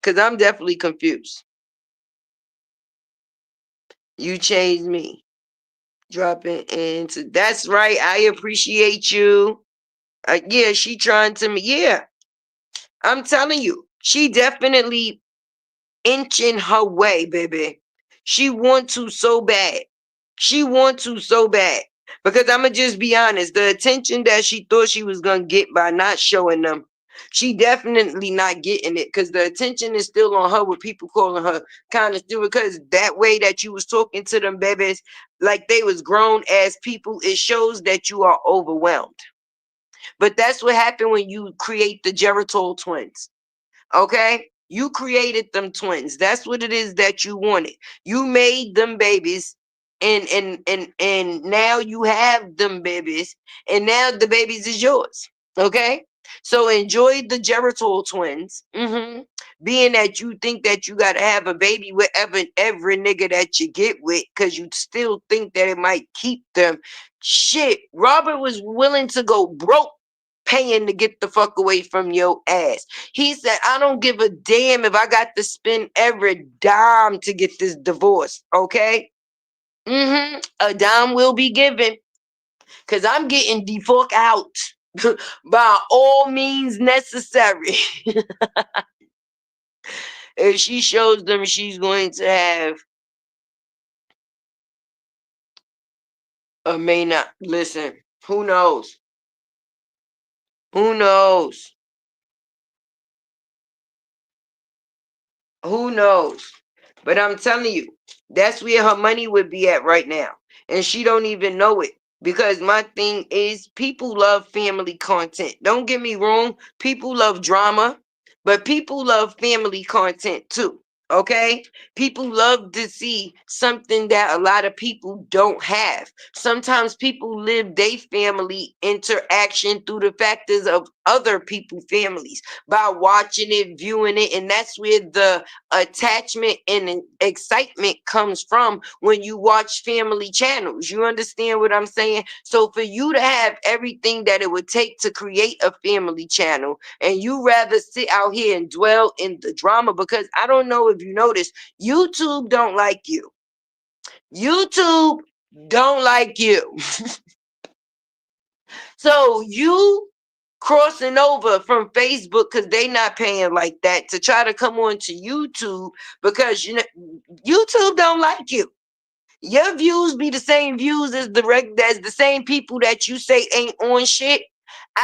Speaker 1: I'm definitely confused. You changed me, dropping into. That's right. I appreciate you. Yeah, she trying to me. Yeah, I'm telling you, she definitely inching her way, baby. She want to so bad. She want to so bad. Because I'm going to just be honest, the attention that she thought she was going to get by not showing them, she definitely not getting it, because the attention is still on her with people calling her kind of stupid, because that way that you was talking to them babies like they was grown as people, it shows that you are overwhelmed. But that's what happened when you create the Geritol twins. Okay? You created them twins. That's what it is that you wanted. You made them babies, and now you have them babies, and now the babies is yours. Okay? So enjoy the Geritol twins. Being that you think that you gotta have a baby with every nigga that you get with, because you still think that it might keep them. Shit, Robert was willing to go broke paying to get the fuck away from your ass. He said, I don't give a damn if I got to spend every dime to get this divorce, okay? A dime will be given. Cause I'm getting the fuck out by all means necessary. If she shows them she's going to have or may not listen, who knows? Who knows? Who knows? But I'm telling you, that's where her money would be at right now. And she don't even know it. Because my thing is people love family content. Don't get me wrong, people love drama, but people love family content too. Okay? People love to see something that a lot of people don't have. Sometimes people live their family interaction through the factors of other people's families by watching it, viewing it, and that's where the attachment and excitement comes from when you watch family channels. You understand what I'm saying? So for you to have everything that it would take to create a family channel and you rather sit out here and dwell in the drama, because I don't know if you noticed, YouTube don't like you. YouTube don't like you. So you crossing over from Facebook because they not paying like that to try to come on to YouTube because you know YouTube don't like you. Your views be the same views as the same people that you say ain't on shit.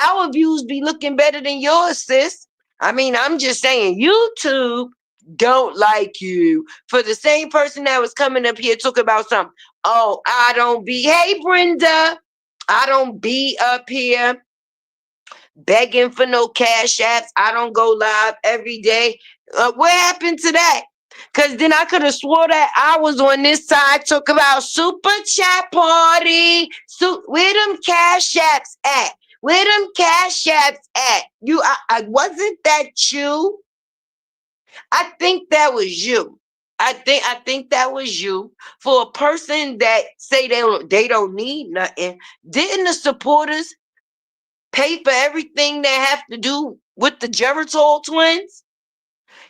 Speaker 1: Our views be looking better than yours, sis. I mean, I'm just saying YouTube don't like you. For the same person that was coming up here talking about something. Oh, I don't be. Hey, Brenda. I don't be up here begging for no cash apps. I don't go live every day. What happened to that? Because then I could have swore that I was on this side talking about super chat party. So where them cash apps at? Where them cash apps at? I wasn't that you? I think that was you. I think that was you. For a person that say they don't need nothing. Didn't the supporters pay for everything they have to do with the Geritol twins?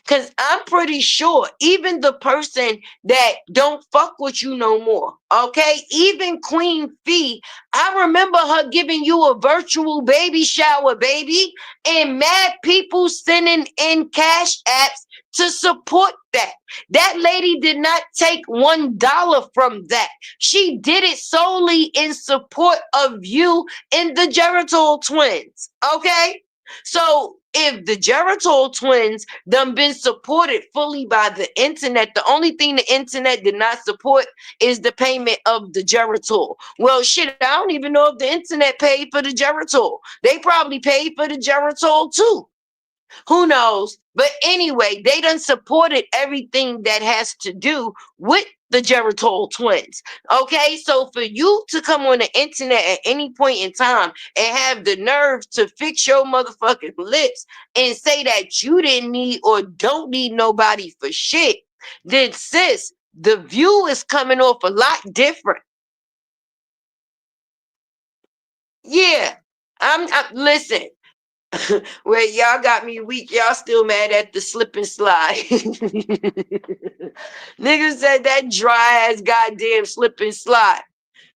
Speaker 1: Because I'm pretty sure even the person that don't fuck with you no more, okay? Even Queen Fee, I remember her giving you a virtual baby shower, baby, and mad people sending in cash apps to support that. That lady did not take $1 from that. She did it solely in support of you and the Geritol twins, okay? So if the Geritol twins done been supported fully by the internet, the only thing the internet did not support is the payment of the Geritol. Well, shit, I don't even know if the internet paid for the Geritol. They probably paid for the Geritol too. Who knows? But anyway, they done supported everything that has to do with the Geritol twins. Okay, so for you to come on the internet at any point in time and have the nerve to fix your motherfucking lips and say that you didn't need or don't need nobody for shit, then sis, the view is coming off a lot different. Yeah, listen. Well, y'all got me weak. Y'all still mad at the slip and slide. Niggas said that dry ass goddamn slip and slide.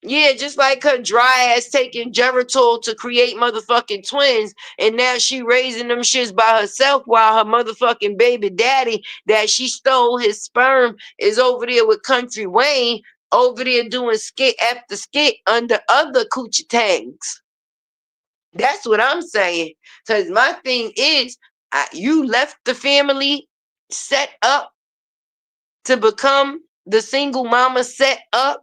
Speaker 1: Yeah, just like her dry ass taking Geritol to create motherfucking twins, and now she raising them shits by herself while her motherfucking baby daddy that she stole his sperm is over there with Country Wayne, over there doing skit after skit under other coochie tangs. That's what I'm saying. Because my thing is, you left the family set up to become the single mama set up.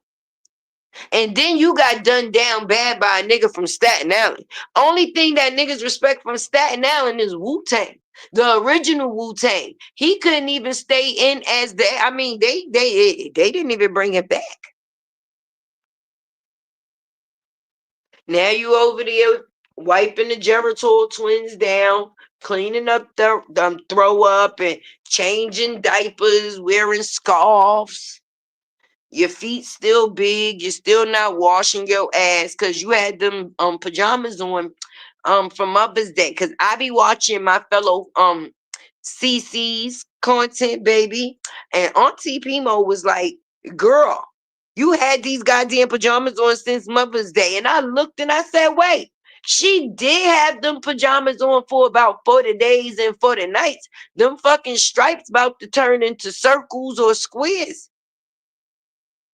Speaker 1: And then you got done down bad by a nigga from Staten Island. Only thing that niggas respect from Staten Island is Wu-Tang. The original Wu-Tang. He couldn't even stay in as I mean, they didn't even bring it back. Now you over there wiping the Geritol twins down, cleaning up the throw up and changing diapers, wearing scarves. Your feet still big. You're still not washing your ass because you had them pajamas on for Mother's Day. Because I be watching my fellow CC's content, baby. And Auntie Pimo was like, girl, You had these goddamn pajamas on since Mother's Day. And I looked and I said, wait, she did have them pajamas on for about 40 days and 40 nights. Them fucking stripes about to turn into circles or squares.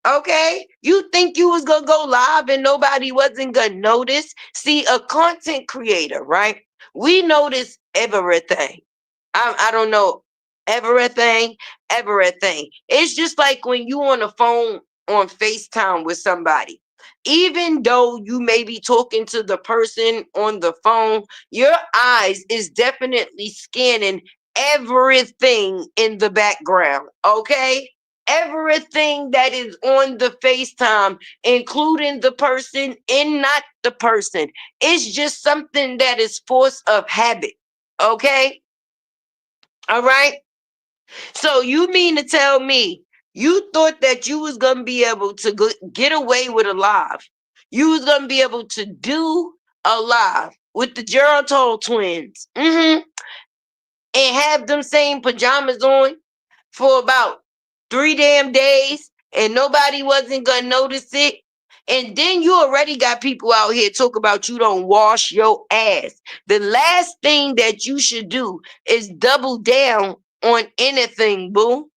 Speaker 1: Okay? You think you was gonna go live and nobody wasn't gonna notice? See, a content creator, right? We notice everything. I don't know everything, everything. It's just like when you on the phone on FaceTime with somebody. Even though you may be talking to the person on the phone, your eyes is definitely scanning everything in the background. Okay? Everything that is on the FaceTime, including the person and not the person. It's just something that is force of habit. Okay? All right. So you mean to tell me you thought that you was gonna be able to get away with a live? You was gonna be able to do a live with the Geronto twins, and have them same pajamas on for about 3 damn days, and nobody wasn't gonna notice it. And then you already got people out here talk about you don't wash your ass. The last thing that you should do is double down on anything, boo.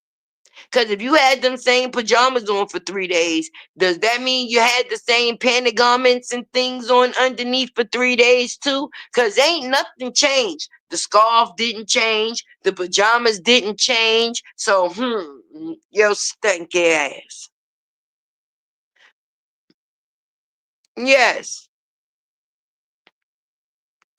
Speaker 1: Because if you had them same pajamas on for 3 days, does that mean you had the same panic garments and things on underneath for 3 days too? Because ain't nothing changed. The scarf didn't change. The pajamas didn't change. So, yo stinky ass. Yes.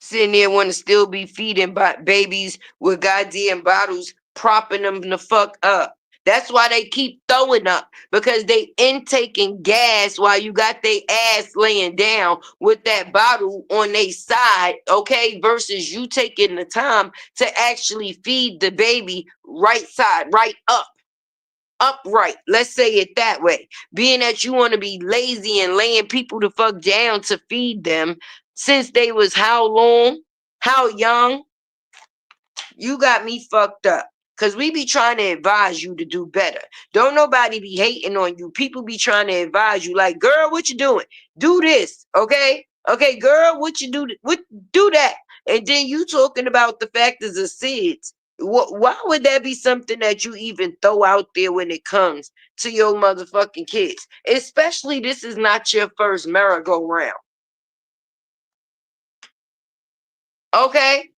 Speaker 1: Sitting there want to still be feeding babies with goddamn bottles, propping them the fuck up. That's why they keep throwing up, because they intaking gas while you got their ass laying down with that bottle on their side, okay, versus you taking the time to actually feed the baby right side, right up. Upright, let's say it that way. Being that you want to be lazy and laying people the fuck down to feed them since they was how long, how young, you got me fucked up. Cause we be trying to advise you to do better. Don't nobody be hating on you. People be trying to advise you, like, girl, what you doing? Do this, okay? Okay, girl, what you do? What do that? And then you talking about the factors of SIDS. Why would that be something that you even throw out there when it comes to your motherfucking kids? Especially this is not your first merry-go-round. Okay?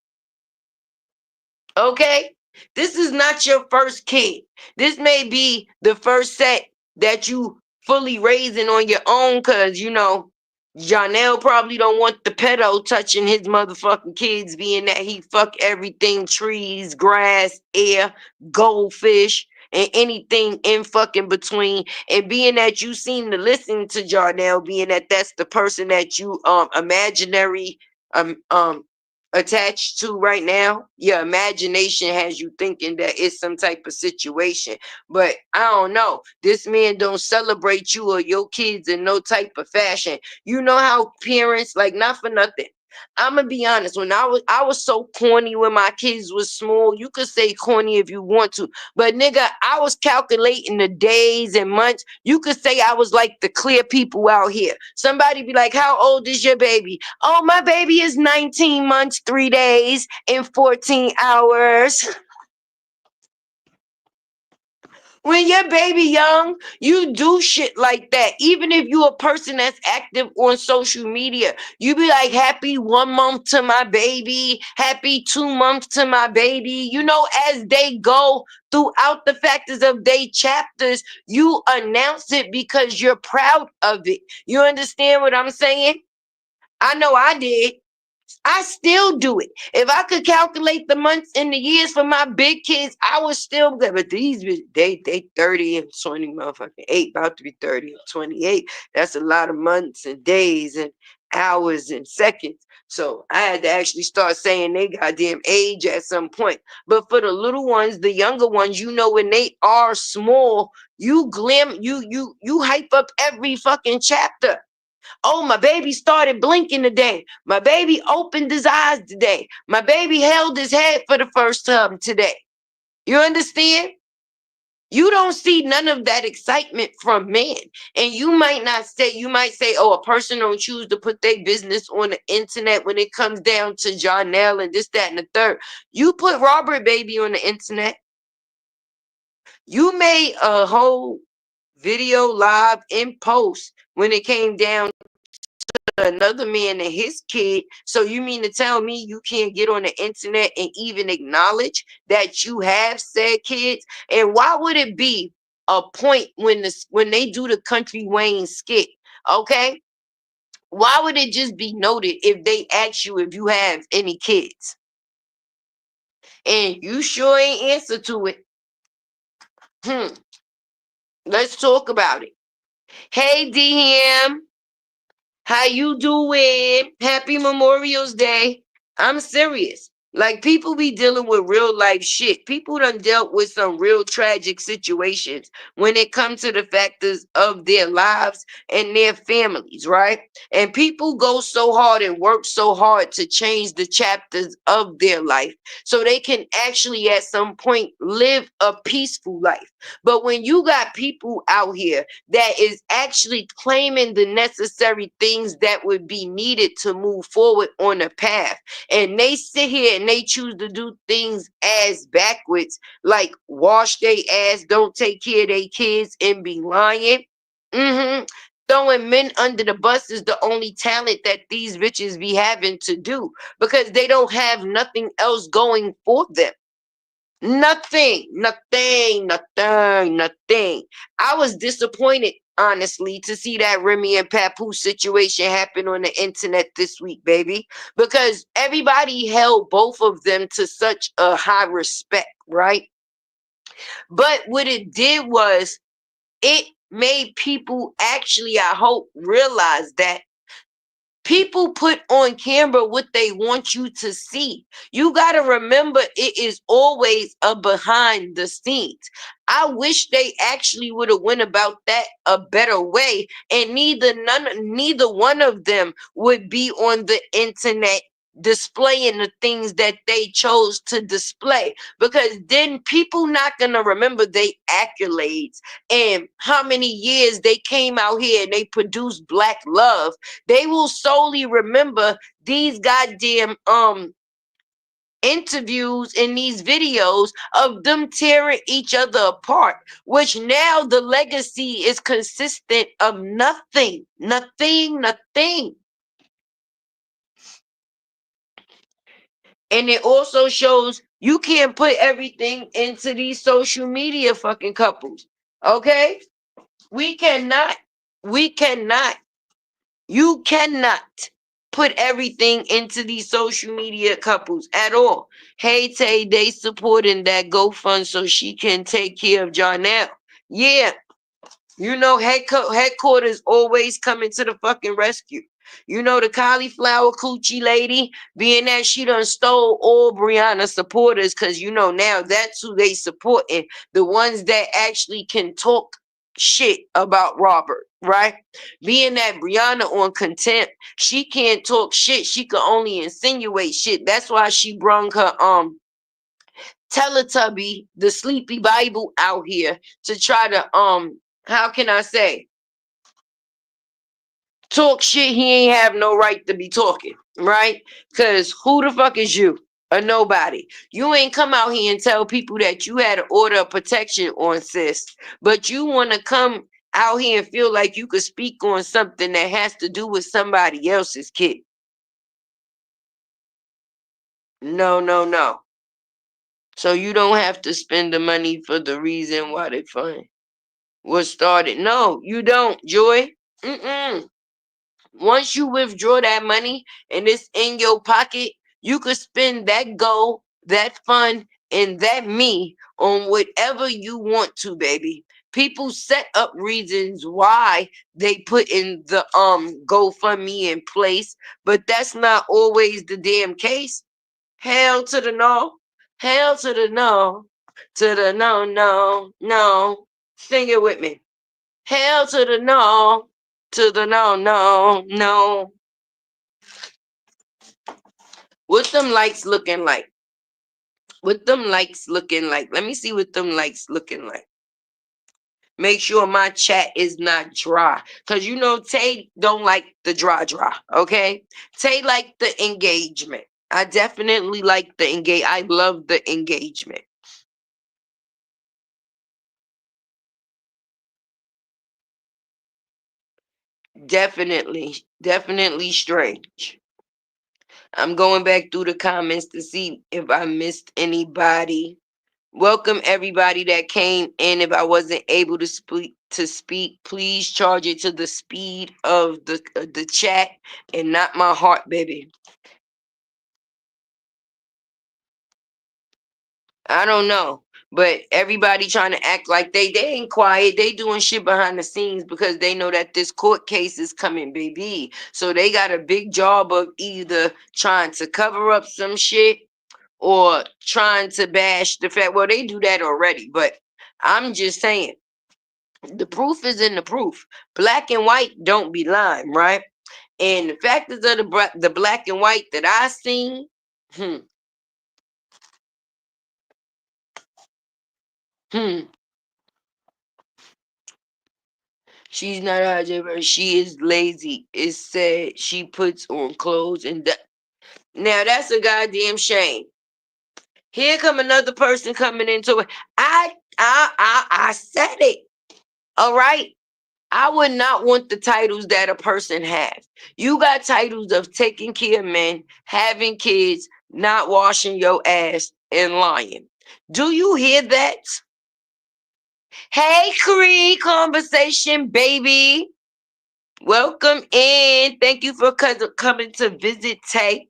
Speaker 1: Okay? This is not your first kid. This may be the first set that you fully raising on your own, because, Janelle probably don't want the pedo touching his motherfucking kids, being that he fuck everything, trees, grass, air, goldfish, and anything in fucking between. And being that you seem to listen to Janelle, being that that's the person that you imaginary um um attached to right now, your imagination has you thinking that it's some type of situation. But I don't know. This man don't celebrate you or your kids in no type of fashion. You know how parents, like, not for nothing, I'm gonna be honest. When I was so corny when my kids was small. You could say corny if you want to, but nigga, I was calculating the days and months. You could say I was like the clear people out here. Somebody be like, "How old is your baby?" "Oh, my baby is 19 months, 3 days, and 14 hours." When your baby young, you do shit like that. Even if you a person that's active on social media, you be like, "Happy 1 month to my baby, happy 2 months to my baby." As they go throughout the factors of their chapters, you announce it because you're proud of it. You understand what I'm saying? I know I did. I still do it. If I could calculate the months and the years for my big kids, I would still good. But these they 30 and 20 motherfucking 8, about to be 30 and 28. That's a lot of months and days and hours and seconds. So I had to actually start saying they goddamn age at some point. But for the little ones, the younger ones, when they are small, you hype up every fucking chapter. "Oh, my baby started blinking today. My baby opened his eyes today. My baby held his head for the first time today." You understand? You don't see none of that excitement from men. And you might not say, you might say, oh, a person don't choose to put their business on the internet when it comes down to Jonelle and this, that, and the third. You put Robert Baby on the internet. You made a whole video live in post when it came down to another man and his kid. So you mean to tell me you can't get on the internet and even acknowledge that you have said kids? And why would it be a point when they do the Country Wayne skit? Okay, why would it just be noted if they ask you if you have any kids and you sure ain't answer to it? Let's talk about it. Hey, DM. How you doing? Happy Memorial's Day. I'm serious. Like, people be dealing with real life shit. People done dealt with some real tragic situations when it comes to the factors of their lives and their families, right? And people go so hard and work so hard to change the chapters of their life so they can actually at some point live a peaceful life. But when you got people out here that is actually claiming the necessary things that would be needed to move forward on the path, and they sit here and they choose to do things as backwards, like wash their ass, don't take care of their kids, and be lying. Throwing men under the bus is the only talent that these bitches be having to do because they don't have nothing else going for them. Nothing, nothing, nothing, nothing. I was disappointed, honestly, to see that Remy and Papoose situation happen on the internet this week, baby, because everybody held both of them to such a high respect, right? But what it did was it made people actually, I hope, realize that people put on camera what they want you to see. You got to remember, it is always a behind the scenes. I wish they actually would have went about that a better way, and neither one of them would be on the internet displaying the things that they chose to display, because then people not gonna remember they accolades and how many years they came out here and they produced black love. They will solely remember these goddamn interviews and these videos of them tearing each other apart, which now the legacy is consistent of nothing, nothing, nothing. And it also shows you can't put everything into these social media fucking couples. Okay? We cannot. We cannot. You cannot put everything into these social media couples at all. Hey Tay, they supporting that GoFund so she can take care of Jonelle. Yeah, you know, headquarters always coming to the fucking rescue. You know, the cauliflower coochie lady, being that she done stole all BRIANA supporters, because you know now that's who they supporting. The ones that actually can talk shit about Robert, right? Being that BRIANA on contempt, she can't talk shit. She can only insinuate shit. That's why she brung her Teletubby, the Sleepy Bible, out here to try to how can I say, talk shit he ain't have no right to be talking, right? Because who the fuck is you? A nobody. You ain't come out here and tell people that you had an order of protection on, sis, but you want to come out here and feel like you could speak on something that has to do with somebody else's kid. No, no, no. So you don't have to spend the money for the reason why they fund was started. No, you don't, Joy. Mm-mm. Once you withdraw that money and it's in your pocket, you could spend that goal, that fund, and that me on whatever you want to, baby. People set up reasons why they put in the GoFundMe in place, but that's not always the damn case. Hell to the no. Hell to the no. To the no, no, no. Sing it with me. Hell to the no. To the no, no, no. What them likes looking like? What them likes looking like? Let me see what them likes looking like. make sure my chat is not dry. Cause you know Tay don't like the dry. Okay, Tay like the engagement. I definitely like the engage. I love the engagement. Definitely strange. I'm going back through the comments to see if I missed anybody. Welcome everybody that came in. If I wasn't able to speak, please charge it to the speed of the chat and not my heart, baby. I don't know. But everybody trying to act like they ain't quiet. They doing shit behind the scenes because they know that this court case is coming, baby. So they got a big job of either trying to cover up some shit or trying to bash the fact. Well, they do that already, but I'm just saying the proof is in the proof. Black and white don't be lying, right? And the factors of the black and white that I seen, hmm, hmm, she's not a she is lazy. It said she puts on clothes and now that's a goddamn shame. Here come another person coming into it. I said it. All right. I would not want the titles that a person has. You got titles of taking care of men, having kids, not washing your ass, and lying. Do you hear that? Hey, Cree, conversation, baby. Welcome in. Thank you for coming to visit Tay.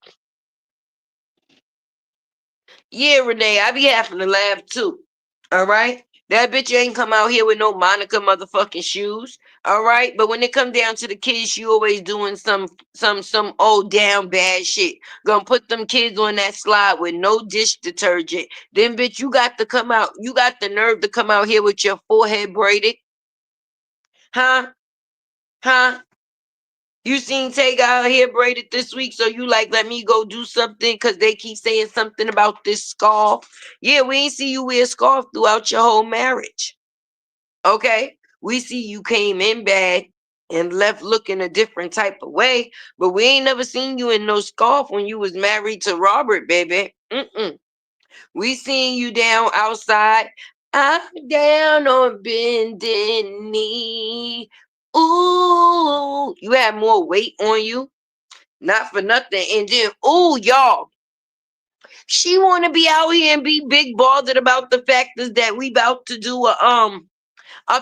Speaker 1: Yeah, Renee, I be having to laugh too. All right? That bitch ain't come out here with no Monica motherfucking shoes. All right? But when it come down to the kids, she always doing some old damn bad shit. Gonna put them kids on that slide with no dish detergent. Then bitch, you got to come out. You got the nerve to come out here with your forehead braided. Huh? Huh? You seen Tay got her hair braided this week, so you like let me go do something because they keep saying something about this scarf. Yeah, we ain't see you wear a scarf throughout your whole marriage. Okay? We see you came in bad and left looking a different type of way, but we ain't never seen you in no scarf when you was married to Robert, baby. Mm-mm. We seen you down outside. I'm down on bending knee. Ooh, you had more weight on you. Not for nothing. And then, ooh, y'all, she want to be out here and be big bothered about the fact is that we about to do a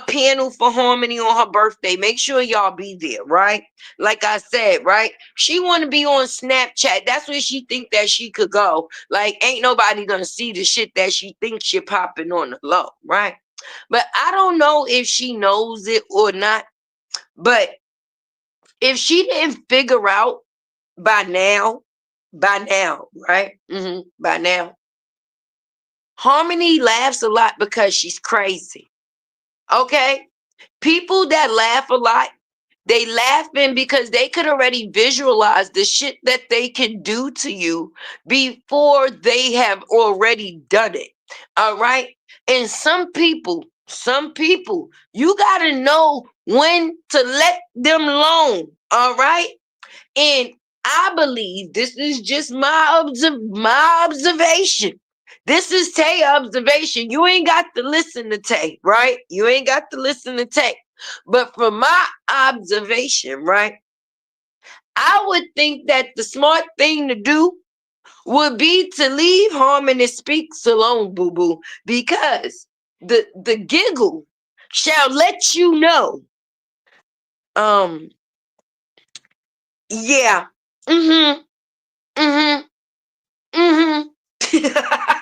Speaker 1: panel for Harmony on her birthday. Make sure y'all be there, right? Like I said, right? She want to be on Snapchat. That's where she think that she could go. Like, ain't nobody gonna see the shit that she thinks she popping on the low, right? But I don't know if she knows it or not. But if she didn't figure out by now, right? By now, Harmony laughs a lot because she's crazy. Okay? People that laugh a lot, they laughing because they could already visualize the shit that they can do to you before they have already done it. All right. And some people, you got to know when to let them alone. All right. And I believe this is just my observation. This is Tay observation. You ain't got to listen to Tay, right? You ain't got to listen to Tay. But from my observation, right, I would think that the smart thing to do would be to leave Harmony Speaks alone, boo boo, because the giggle shall let you know. Um, yeah. Mm-hmm. Mm-hmm. Mm-hmm.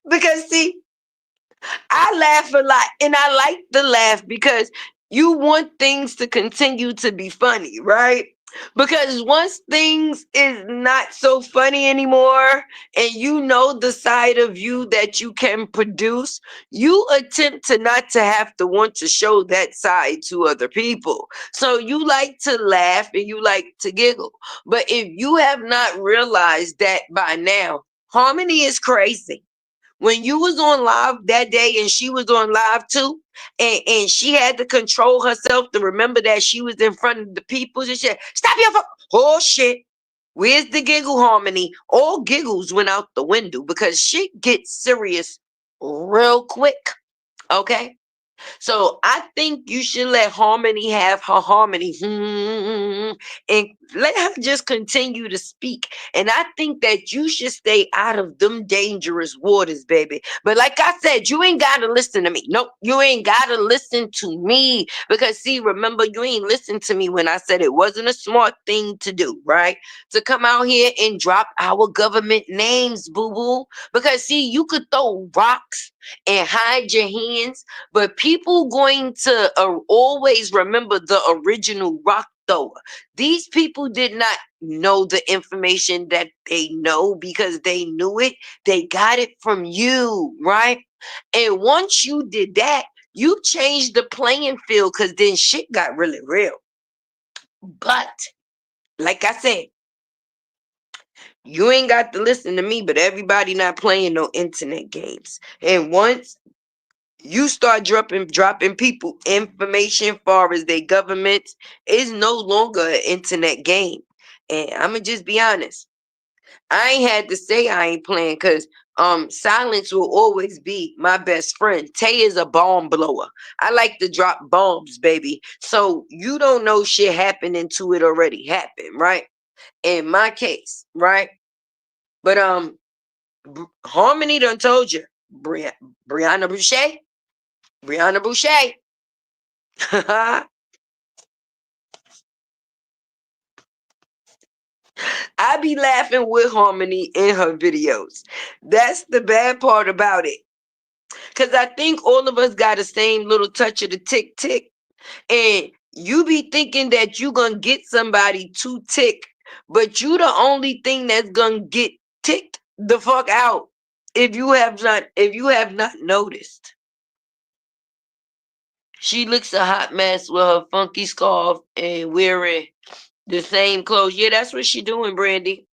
Speaker 1: Because see, I laugh a lot and I like to laugh because you want things to continue to be funny, right? Because once things is not so funny anymore and you know the side of you that you can produce, you attempt to not to have to want to show that side to other people. So you like to laugh and you like to giggle. But if you have not realized that by now, Harmony is crazy. when you was on live that day and she was on live too, and she had to control herself to remember that she was in front of the people and shit. Stop your oh shit. Where's the giggle harmony? All giggles went out the window because shit gets serious real quick. Okay. So I think you should let Harmony have her harmony and let her just continue to speak. And I think that you should stay out of them dangerous waters, baby. But like I said, you ain't got to listen to me. Nope, you ain't got to listen to me. Because see, remember, you ain't listened to me when I said it wasn't a smart thing to do, right? To come out here and drop our government names, boo-boo. Because see, you could throw rocks and hide your hands, but people going to always remember the original rock thrower. These people did not know the information that they know because they knew it. They got it from you, right? And once you did that, you changed the playing field because then shit got really real. But like I said, you ain't got to listen to me, but everybody not playing no internet games. And once you start dropping people information far as their governments, is no longer an internet game. And I'ma just be honest. I ain't had to say I ain't playing because silence will always be my best friend. Tay is a bomb blower. I like to drop bombs, baby. So you don't know shit happened until it already happened, right? In my case, right? But Harmony done told you, Brianna Boucher. Brianna Boucher. I be laughing with Harmony in her videos. That's the bad part about it. Because I think all of us got the same little touch of the tick tick. And you be thinking that you going to get somebody to tick, but you the only thing that's going to get ticked the fuck out if you have not noticed. She looks a hot mess with her funky scarf and wearing the same clothes. Yeah, that's what she doing, Brandy.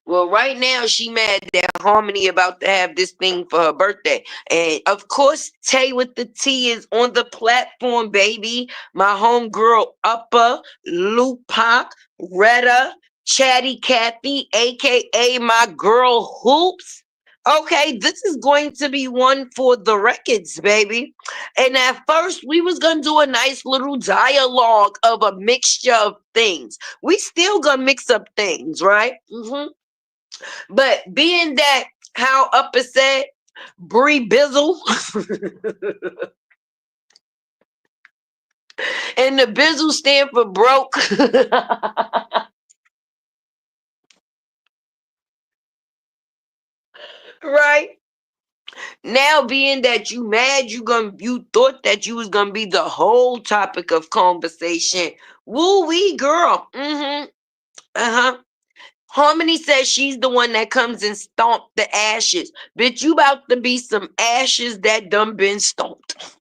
Speaker 1: Well, right now she mad that Harmony about to have this thing for her birthday. And of course, Tay with the T is on the platform, baby. My homegirl Upper, Lupac, Retta, Chatty Cathy, aka my girl Hoops. Okay, this is going to be one for the records, baby. And at first, we was gonna do a nice little dialogue of a mixture of things. We still gonna mix up things, right? But being that how Upper said, Bree Bizzle, and the Bizzle stand for broke. Right? Now being that you mad, you thought that you was gonna be the whole topic of conversation. Woo wee girl. Uh-huh. Harmony says she's the one that comes and stomp the ashes. Bitch, you about to be some ashes that done been stomped.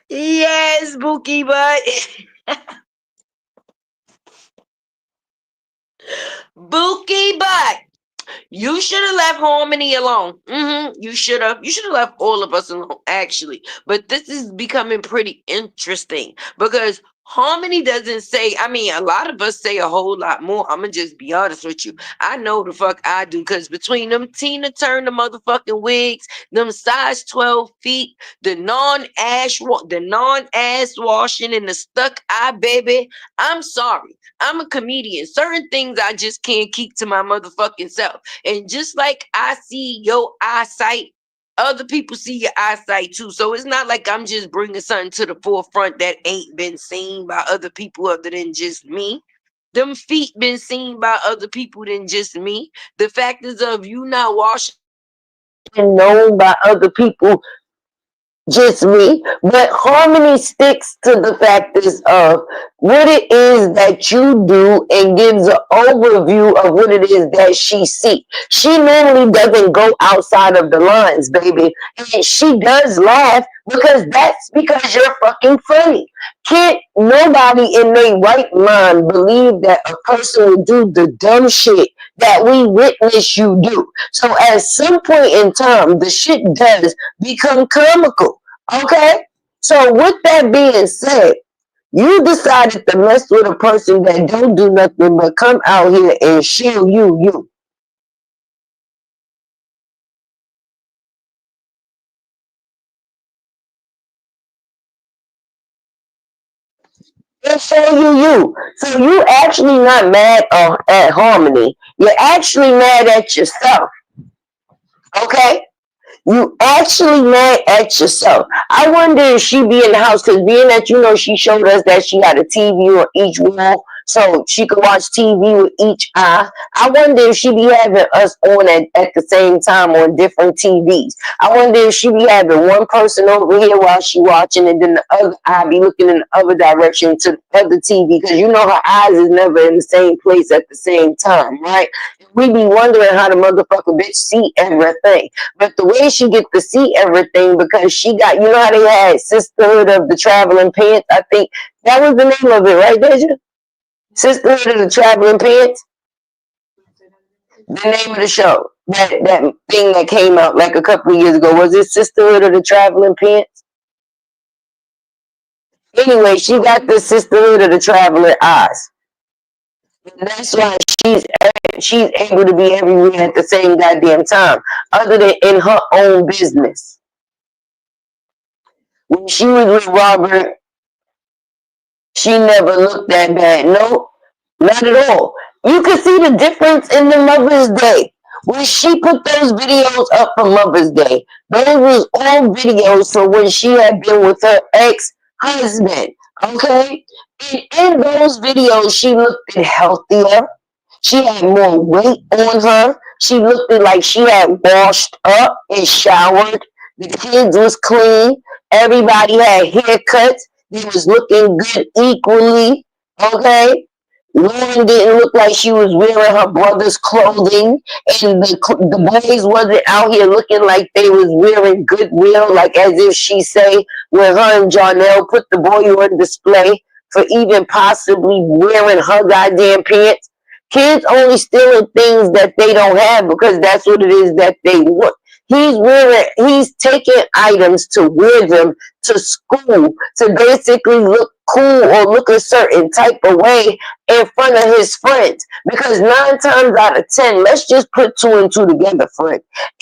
Speaker 1: Yes, Bookie Butt. Bookie Butt. You should have left Harmony alone. You should have. You should have left all of us alone, actually. But this is becoming pretty interesting because Harmony doesn't say, I mean, a lot of us say a whole lot more. I'm going to just be honest with you. I know the fuck I do because between them Tina Turner motherfucking wigs, them size 12 feet, the non-ass washing and the stuck eye, baby, I'm sorry. I'm a comedian. Certain things I just can't keep to my motherfucking self. And just like I see your eyesight, other people see your eyesight too. So it's not like I'm just bringing something to the forefront that ain't been seen by other people other than just me. Them feet been seen by other people than just me. The fact is of you not washing and known by other people, just me. But Harmony sticks to the factors of what it is that you do and gives an overview of what it is that she sees. She normally doesn't go outside of the lines, baby. And she does laugh,
Speaker 2: Because that's because you're fucking funny. Can't nobody in their right mind believe that a person will do the dumb shit that we witness you do. So at some point in time, the shit does become comical. Okay? So with that being said, you decided to mess with a person that don't do nothing but come out here and show you. And show you. So you actually not mad at Harmony. You're actually mad at yourself. Okay? You actually mad at yourself. I wonder if she be in the house because being that she showed us that she got a TV on each wall so she could watch TV with each eye. I wonder if she be having us on at the same time on different TVs. I wonder if she be having one person over here while she watching and then the other eye be looking in the other direction to the other TV because her eyes is never in the same place at the same time, right? We be wondering how the motherfucker bitch see everything. But the way she get to see everything because she got, how they had Sisterhood of the Traveling Pants? I think that was the name of it, right, Deja? Sisterhood of the Traveling Pants? The name of the show. That thing that came out like a couple of years ago. Was it Sisterhood of the Traveling Pants? Anyway, she got the Sisterhood of the Traveling Eyes. And that's why she's able to be everywhere at the same goddamn time, other than in her own business. When she was with Robert, she never looked that bad. No, not at all. You can see the difference in the Mother's Day. When she put those videos up for Mother's Day, those was all videos for when she had been with her ex-husband. Okay? And in those videos, she looked healthier. She had more weight on her. She looked like she had washed up and showered. The kids was clean. Everybody had haircuts. They was looking good equally. Okay? Lauren didn't look like she was wearing her brother's clothing, and the boys wasn't out here looking like they was wearing Goodwill, like as if she say when her and Jarnell put the boy on display for even possibly wearing her goddamn pants. Kids only stealing things that they don't have because that's what it is that they want. He's taking items to wear them to school to basically look cool or look a certain type of way in front of his friends. Because 9 times out of 10, let's just put 2 and 2 together, friend.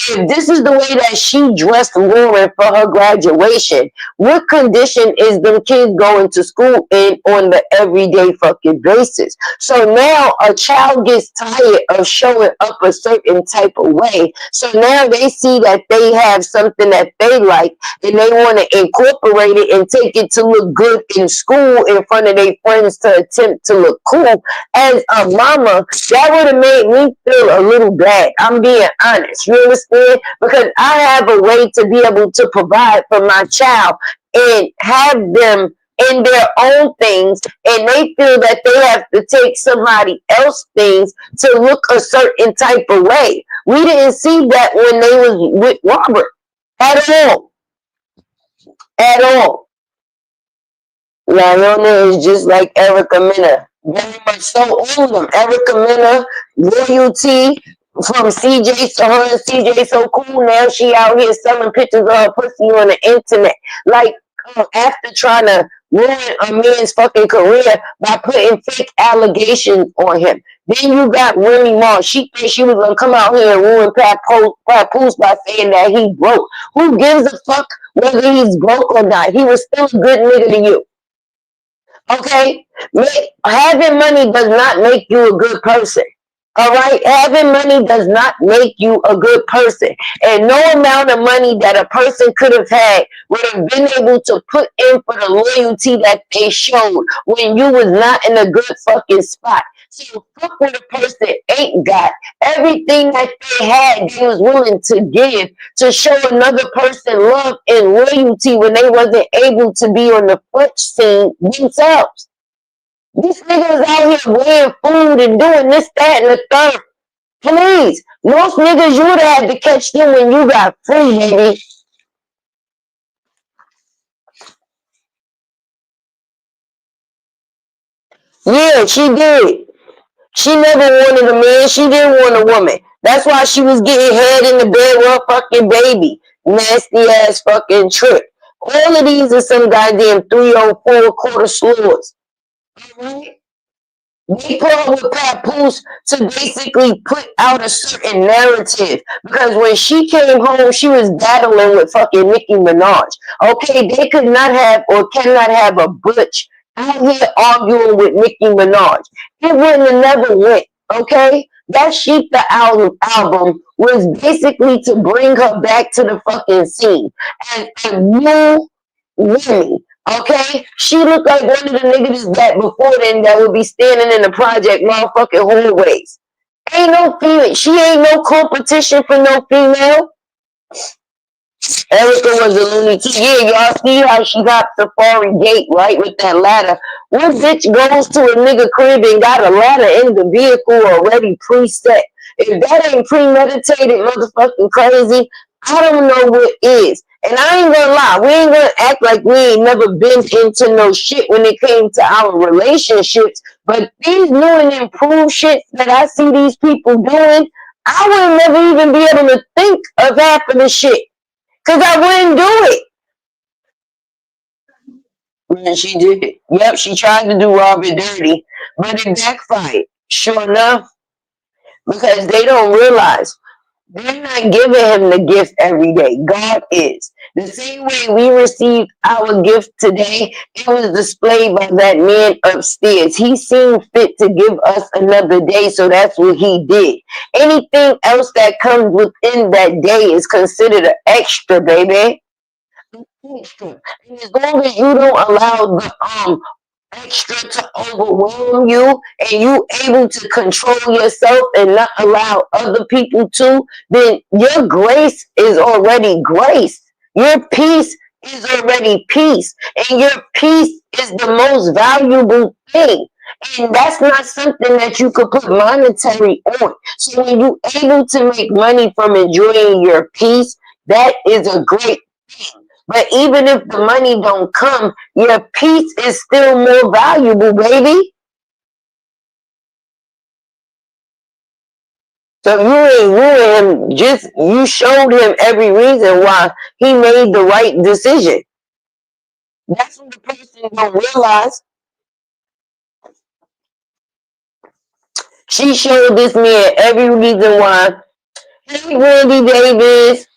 Speaker 2: If this is the way that she dressed Lauren for her graduation, what condition is them kids going to school in on the everyday fucking basis? So now a child gets tired of showing up a certain type of way. So now they see that they have something that they like and they want to incorporate it and take it to look good in school in front of their friends to attempt to look cool. As a mama, that would have made me feel a little bad. I'm being honest. You understand? Because I have a way to be able to provide for my child and have them in their own things, and they feel that they have to take somebody else's things to look a certain type of way. We didn't see that when they was with Robert at all. At all. Lionel is just like Erica Mena. Very much so. All of them. Erica Mena, loyalty from CJ to her and CJ so cool. Now she out here selling pictures of her pussy on the internet. Like, after trying to ruin a man's fucking career by putting fake allegations on him. Then you got Remy Ma. She thinks she was gonna come out here and ruin Papoose by saying that he broke. Who gives a fuck whether he's broke or not? He was still a good nigga to you. Okay? Having money does not make you a good person. All right? Having money does not make you a good person. And no amount of money that a person could have had would have been able to put in for the loyalty that they showed when you was not in a good fucking spot. So fuck what a person ain't got. Everything that they had, they was willing to give to show another person love and loyalty when they wasn't able to be on the front scene themselves. These niggas out here weighing food and doing this, that, and the third. Please, most niggas you would have had to catch them when you got free, baby. Yeah, she did. She never wanted a man. She didn't want a woman. That's why she was getting head in the bed with her fucking baby. Nasty ass fucking trip. All of these are some goddamn 304 quarter slores. Alright? They put her with papoose to basically put out a certain narrative. Because when she came home, she was battling with fucking Nicki Minaj. Okay, they could not have or cannot have a butch out here arguing with Nicki Minaj. It wouldn't have never went. Okay? That Sheep the album was basically to bring her back to the fucking scene. And a new woman. Okay? She looked like one of the niggas that before then that would be standing in the project motherfucking hallways. Ain't no female. She ain't no competition for no female. Erica was a Looney Tune. Yeah, y'all see how she got Safari Gate, right, with that ladder. What bitch goes to a nigga crib and got a ladder in the vehicle already preset? If that ain't premeditated motherfucking crazy, I don't know what is. And I ain't gonna lie, we ain't gonna act like we ain't never been into no shit when it came to our relationships. But these new and improved shit that I see these people doing, I would never even be able to think of half of the shit. Cause I wouldn't do it. And she did it. Yep, she tried to do Robert dirty, but it backfired. Sure enough, because they don't realize they're not giving him the gift every day. God is. The same way we received our gift today, it was displayed by that man upstairs. He seemed fit to give us another day, so that's what he did. Anything else that comes within that day is considered an extra, baby. Extra. And as long as you don't allow the extra to overwhelm you and you able to control yourself and not allow other people to, then your grace is already grace. Your peace is already peace. And your peace is the most valuable thing. And that's not something that you could put monetary on. So when you're able to make money from enjoying your peace, that is a great thing. But even if the money don't come, your peace is still more valuable, baby. So you ain't ruined him. Just you showed him every reason why he made the right decision. That's what the person don't realize. She showed this man every reason why. Hey, Randy Davis.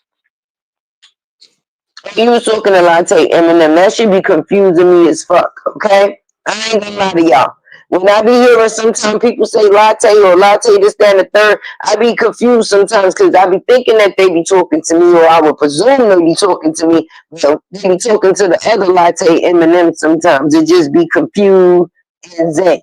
Speaker 2: He was talking to Latte Eminem. That should be confusing me as fuck, okay? I ain't gonna lie to y'all. When I be hearing sometimes people say latte or latte this, that, and the third, I be confused sometimes because I be thinking that they be talking to me, or I would presume they be talking to me. So they be talking to the other latte Eminem sometimes. It just be confused and zen.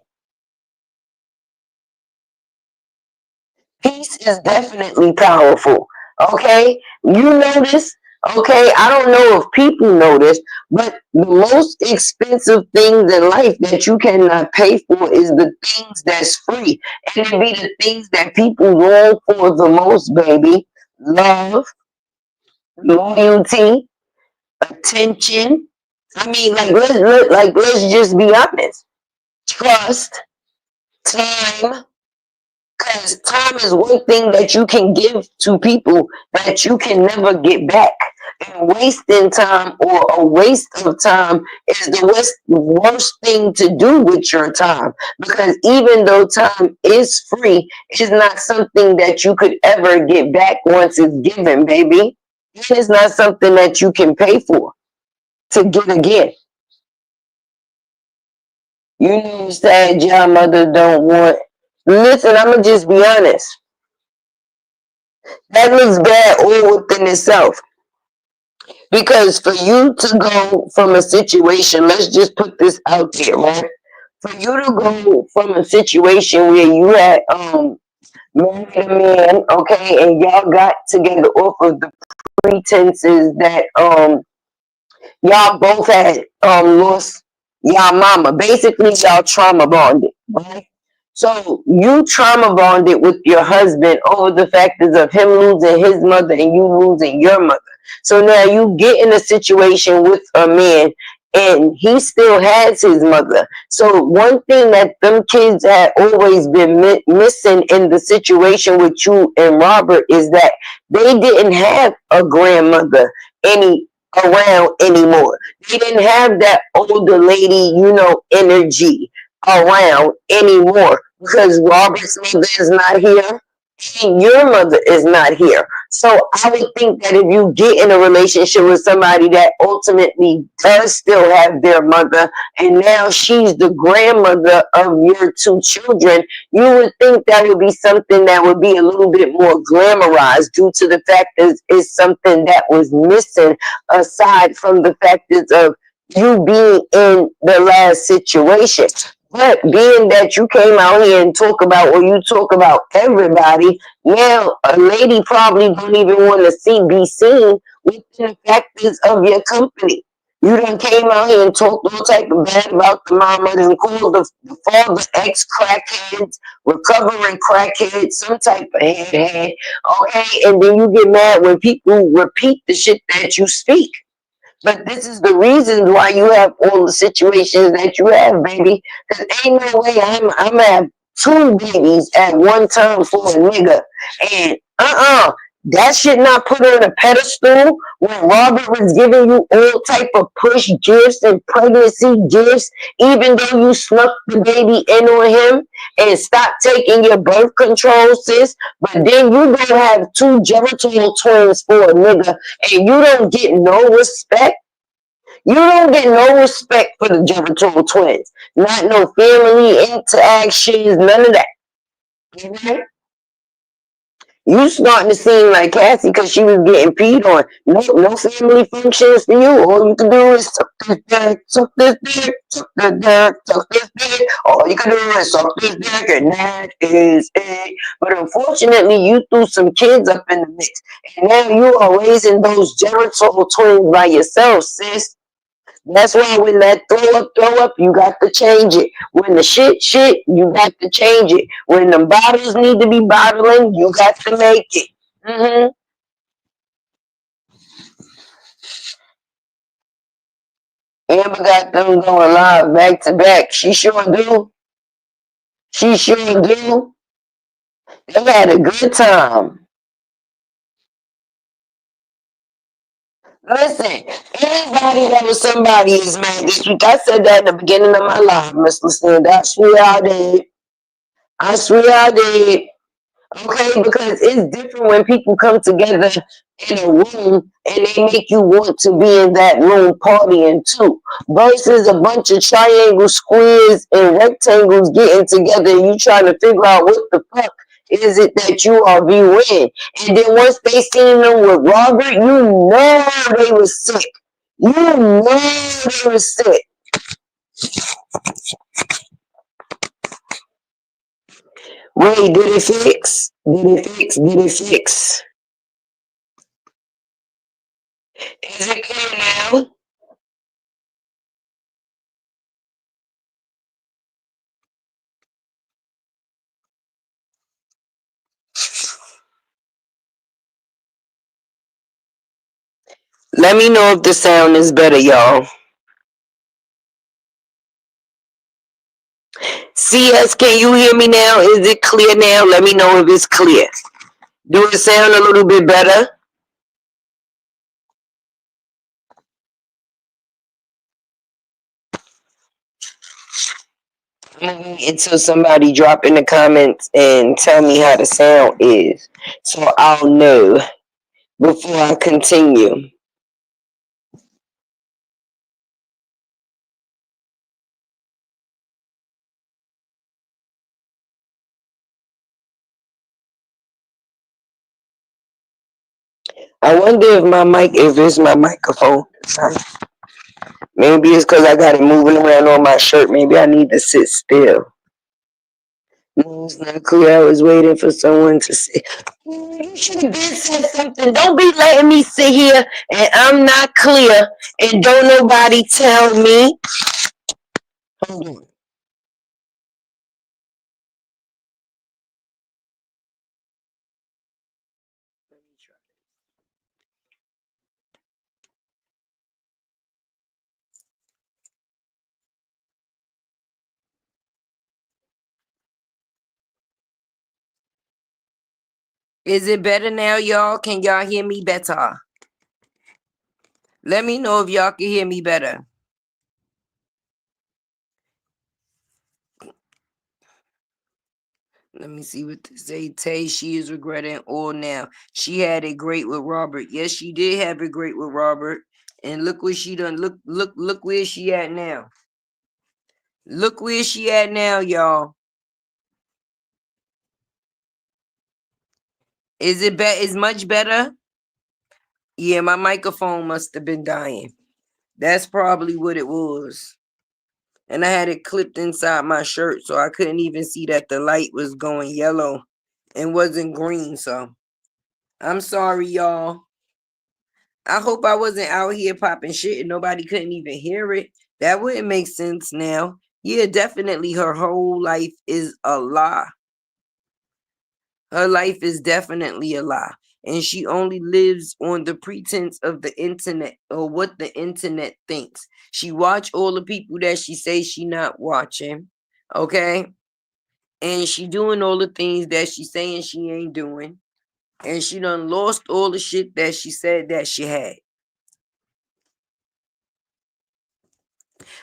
Speaker 2: Peace is definitely powerful. Okay? You notice, okay? I don't know if people know this, but the most expensive things in life that you cannot pay for is the things that's free. And it be the things that people long for the most, baby. Love, loyalty, attention. I mean, let's just be honest. Trust, time, because time is one thing that you can give to people that you can never get back. And wasting time or a waste of time is the worst thing to do with your time. Because even though time is free, it's not something that you could ever get back once it's given, baby. It's not something that you can pay for to get again. You know, sad your mother don't want. Listen, I'm gonna just be honest. That looks bad all within itself. Because for you to go from a situation, let's just put this out there, right? For you to go from a situation where you had married a man, okay, and y'all got together off of the pretenses that y'all both had lost y'all mama. Basically, y'all trauma bonded, right? So you trauma bonded with your husband over the factors of him losing his mother and you losing your mother. So now you get in a situation with a man and he still has his mother. So one thing that them kids had always been missing in the situation with you and Robert is that they didn't have a grandmother around anymore. They didn't have that older lady, energy around anymore because Robert's mother is not here and your mother is not here. So I would think that if you get in a relationship with somebody that ultimately does still have their mother and now she's the grandmother of your two children, you would think that would be something that would be a little bit more glamorized due to the fact that it's something that was missing aside from the fact of you being in the last situation. But being that you came out here and you talk about everybody, now a lady probably don't even want to be seen with the factors of your company. You done came out here and talked all type of bad about the mama and called the father ex-crackheads, recovering crackheads, some type of head, okay? And then you get mad when people repeat the shit that you speak. But this is the reason why you have all the situations that you have, baby. Because ain't no way I'm gonna have two babies at one time for a nigga. And that shit not put on a pedestal when Robert was giving you all type of push gifts and pregnancy gifts, even though you snuck the baby in on him and stopped taking your birth control, sis. But then you gonna have two genital twins for a nigga and you don't get no respect. You don't get no respect for the genital twins. Not no family interactions, none of that. Okay? You starting to seem like Cassie because she was getting peed on. No family functions for you. All you can do is suck this dick, suck this dick, suck this dick, suck this dick. All you can do is suck this dick, and that is it. But unfortunately, you threw some kids up in the mix. And now you are raising those genital twins by yourself, sis. That's why when that throw up, you got to change it. When the shit, you got to change it. When the bottles need to be bottling, you got to make it. Amber got them going live back to back. She sure do. She sure do. They had a good time. Listen, anybody that was somebody is mad this week. I said that in the beginning of my life, Miss Lucinda. I swear I did. I swear I did. Okay, because it's different when people come together in a room and they make you want to be in that room partying too, versus a bunch of triangles, squares, and rectangles getting together and you trying to figure out what the fuck is it that you are viewing. And then once they seen them with Robert, you know they was sick. You know they was sick. Wait, did it fix? Did it fix? Did it fix? Is it clear now? Let me know if the sound is better, y'all. CS, can you hear me now? Is it clear now? Let me know if it's clear. Do it sound a little bit better? Until somebody drop in the comments and tell me how the sound is, so I'll know before I continue. I wonder if it's my microphone. Maybe it's because I got it moving around on my shirt. Maybe I need to sit still. No, it's not clear. I was waiting for someone to say. You should have been said something. Don't be letting me sit here and I'm not clear and don't nobody tell me. Hold on.
Speaker 1: Is it better now, y'all? Can y'all hear me better? Let me know if y'all can hear me better. Let me see what they say. Tay, she is regretting all now. She had it great with Robert. Yes, she did have it great with Robert. And look what she done. Look where she at now. Look where she at now, y'all. Is it is much better? Yeah, my microphone must have been dying. That's probably what it was. And I had it clipped inside my shirt, so I couldn't even see that the light was going yellow and wasn't green. So I'm sorry, y'all. I hope I wasn't out here popping shit and nobody couldn't even hear it. That wouldn't make sense now. Yeah, definitely her whole life is a lie. Her life is definitely a lie. And she only lives on the pretense of the internet or what the internet thinks. She watch all the people that she says she not watching. Okay? And she doing all the things that she saying she ain't doing. And she done lost all the shit that she said that she had.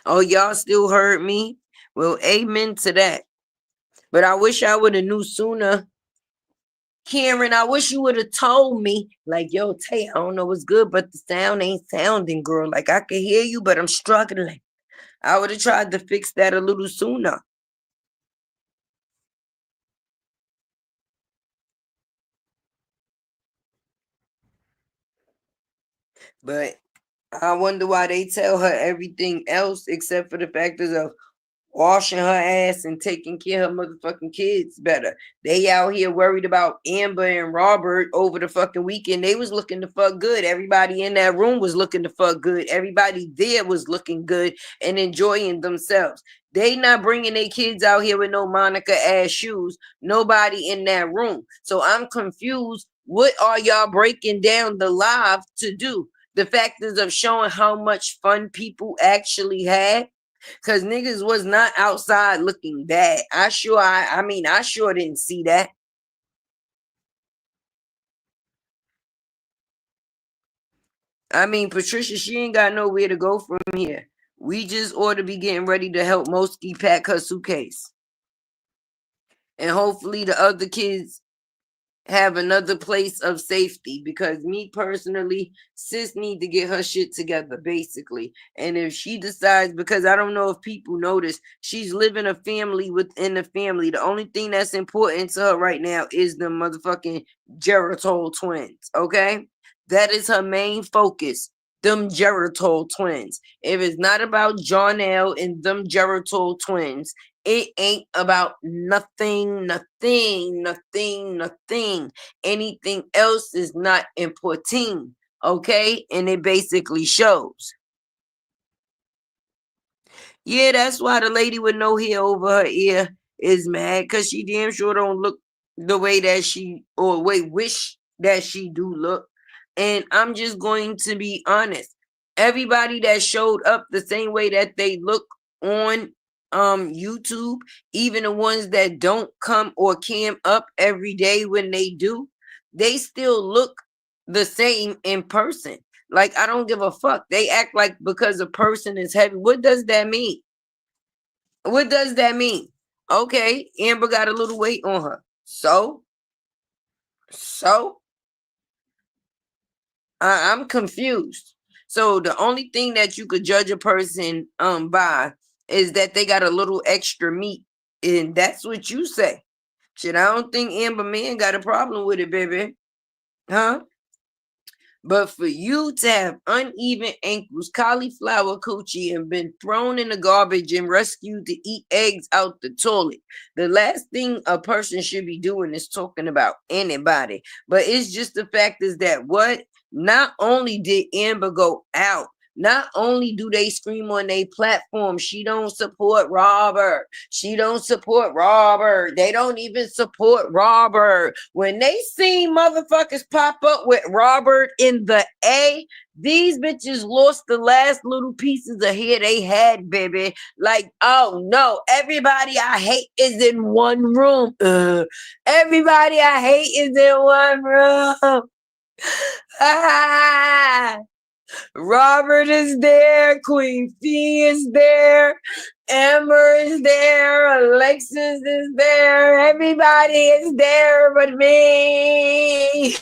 Speaker 1: Oh, y'all still heard me? Well, amen to that. But I wish I would have knew sooner. Karen, I wish you would have told me, like, yo, Tay, I don't know what's good, but the sound ain't sounding, girl. Like, I can hear you, but I'm struggling. I would have tried to fix that a little sooner. But I wonder why they tell her everything else except for the factors of washing her ass and taking care of her motherfucking kids better. They out here worried about Amber and Robert over the fucking weekend. They was looking to fuck good. Everybody in that room was looking to fuck good. Everybody there was looking good and enjoying themselves. They not bringing their kids out here with no Monica ass shoes. Nobody in that room. So I'm confused. What are y'all breaking down the live to do? The factors of showing how much fun people actually had. Cause niggas was not outside looking bad. I sure didn't see that. I mean, Patricia, she ain't got nowhere to go from here. We just ought to be getting ready to help Mosky pack her suitcase. And hopefully the other kids have another place of safety, because me personally, sis need to get her shit together, basically. And if she decides, because I don't know if people notice, she's living a family within the family. The only thing that's important to her right now is the motherfucking Geritol twins, okay? That is her main focus. Them Geritol twins. If it's not about Jonelle and them Geritol twins, it ain't about nothing. Anything else is not important, okay? And it basically shows. Yeah, that's why the lady with no hair over her ear is mad, because she damn sure don't look the way that she, or wish that she do look. And I'm just going to be honest. Everybody that showed up the same way that they look on YouTube, even the ones that don't come or cam up every day when they do, they still look the same in person. Like, I don't give a fuck. They act like because a person is heavy. What does that mean? What does that mean? Okay, Amber got a little weight on her. So I'm confused. So the only thing that you could judge a person by is that they got a little extra meat, and that's what you say. Shit, I don't think Amber Man got a problem with it, baby. Huh? But for you to have uneven ankles, cauliflower coochie, and been thrown in the garbage and rescued to eat eggs out the toilet, the last thing a person should be doing is talking about anybody. But it's just the fact is that what? Not only did Amber go out, Not only do they scream on their platform, she don't support Robert. She don't support Robert. They don't even support Robert. When they see motherfuckers pop up with Robert in the A, these bitches lost the last little pieces of hair they had, baby. Like, oh no, everybody I hate is in one room. Everybody I hate is in one room. Ah, Robert is there, Queen Fee is there, Amber is there, Alexis is there, everybody is there but me.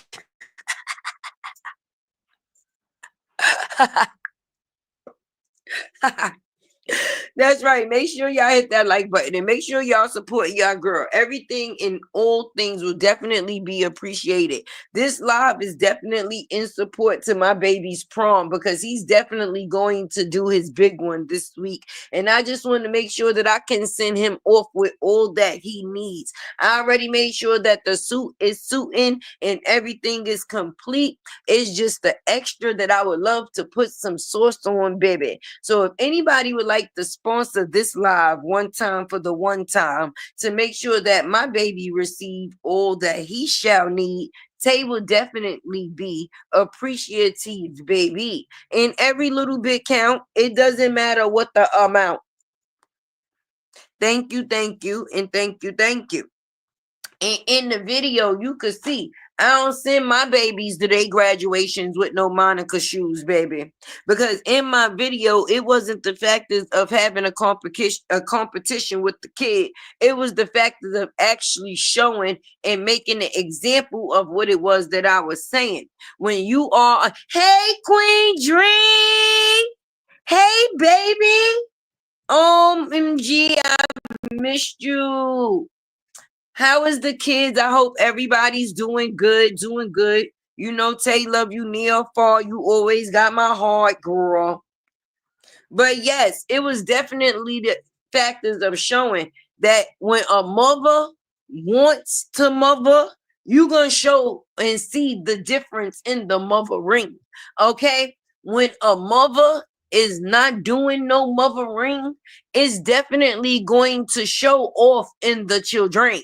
Speaker 1: That's right. Make sure y'all hit that like button and make sure y'all support y'all girl. Everything and all things will definitely be appreciated. This live is definitely in support to my baby's prom because he's definitely going to do his big one this week. And I just want to make sure that I can send him off with all that he needs. I already made sure that the suit is suiting and everything is complete. It's just the extra that I would love to put some sauce on, baby. So if anybody would like to sponsor this live one time for the one time to make sure that my baby receive all that he shall need, Tay will definitely be appreciative, baby. And every little bit count. It doesn't matter what the amount. Thank you, and thank you. And in the video, you could see I don't send my babies to their graduations with no Monica shoes, baby. Because in my video, it wasn't the factors of having a competition with the kid. It was the factors of actually showing and making an example of what it was that I was saying. When you are, hey, Queen Dream, hey, baby, OMG, I missed you. How is the kids? I hope everybody's doing good, doing good. You know, Tay love you near or far. You always got my heart, girl. But yes, it was definitely the factors of showing that when a mother wants to mother, you're going to show and see the difference in the mothering. Okay? When a mother is not doing no mothering, it's definitely going to show off in the children.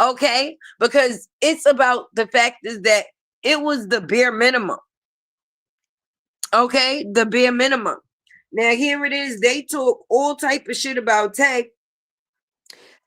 Speaker 1: Okay? Because it's about the fact is that it was the bare minimum. Okay? The bare minimum. Now here it is. They talk all type of shit about Tay.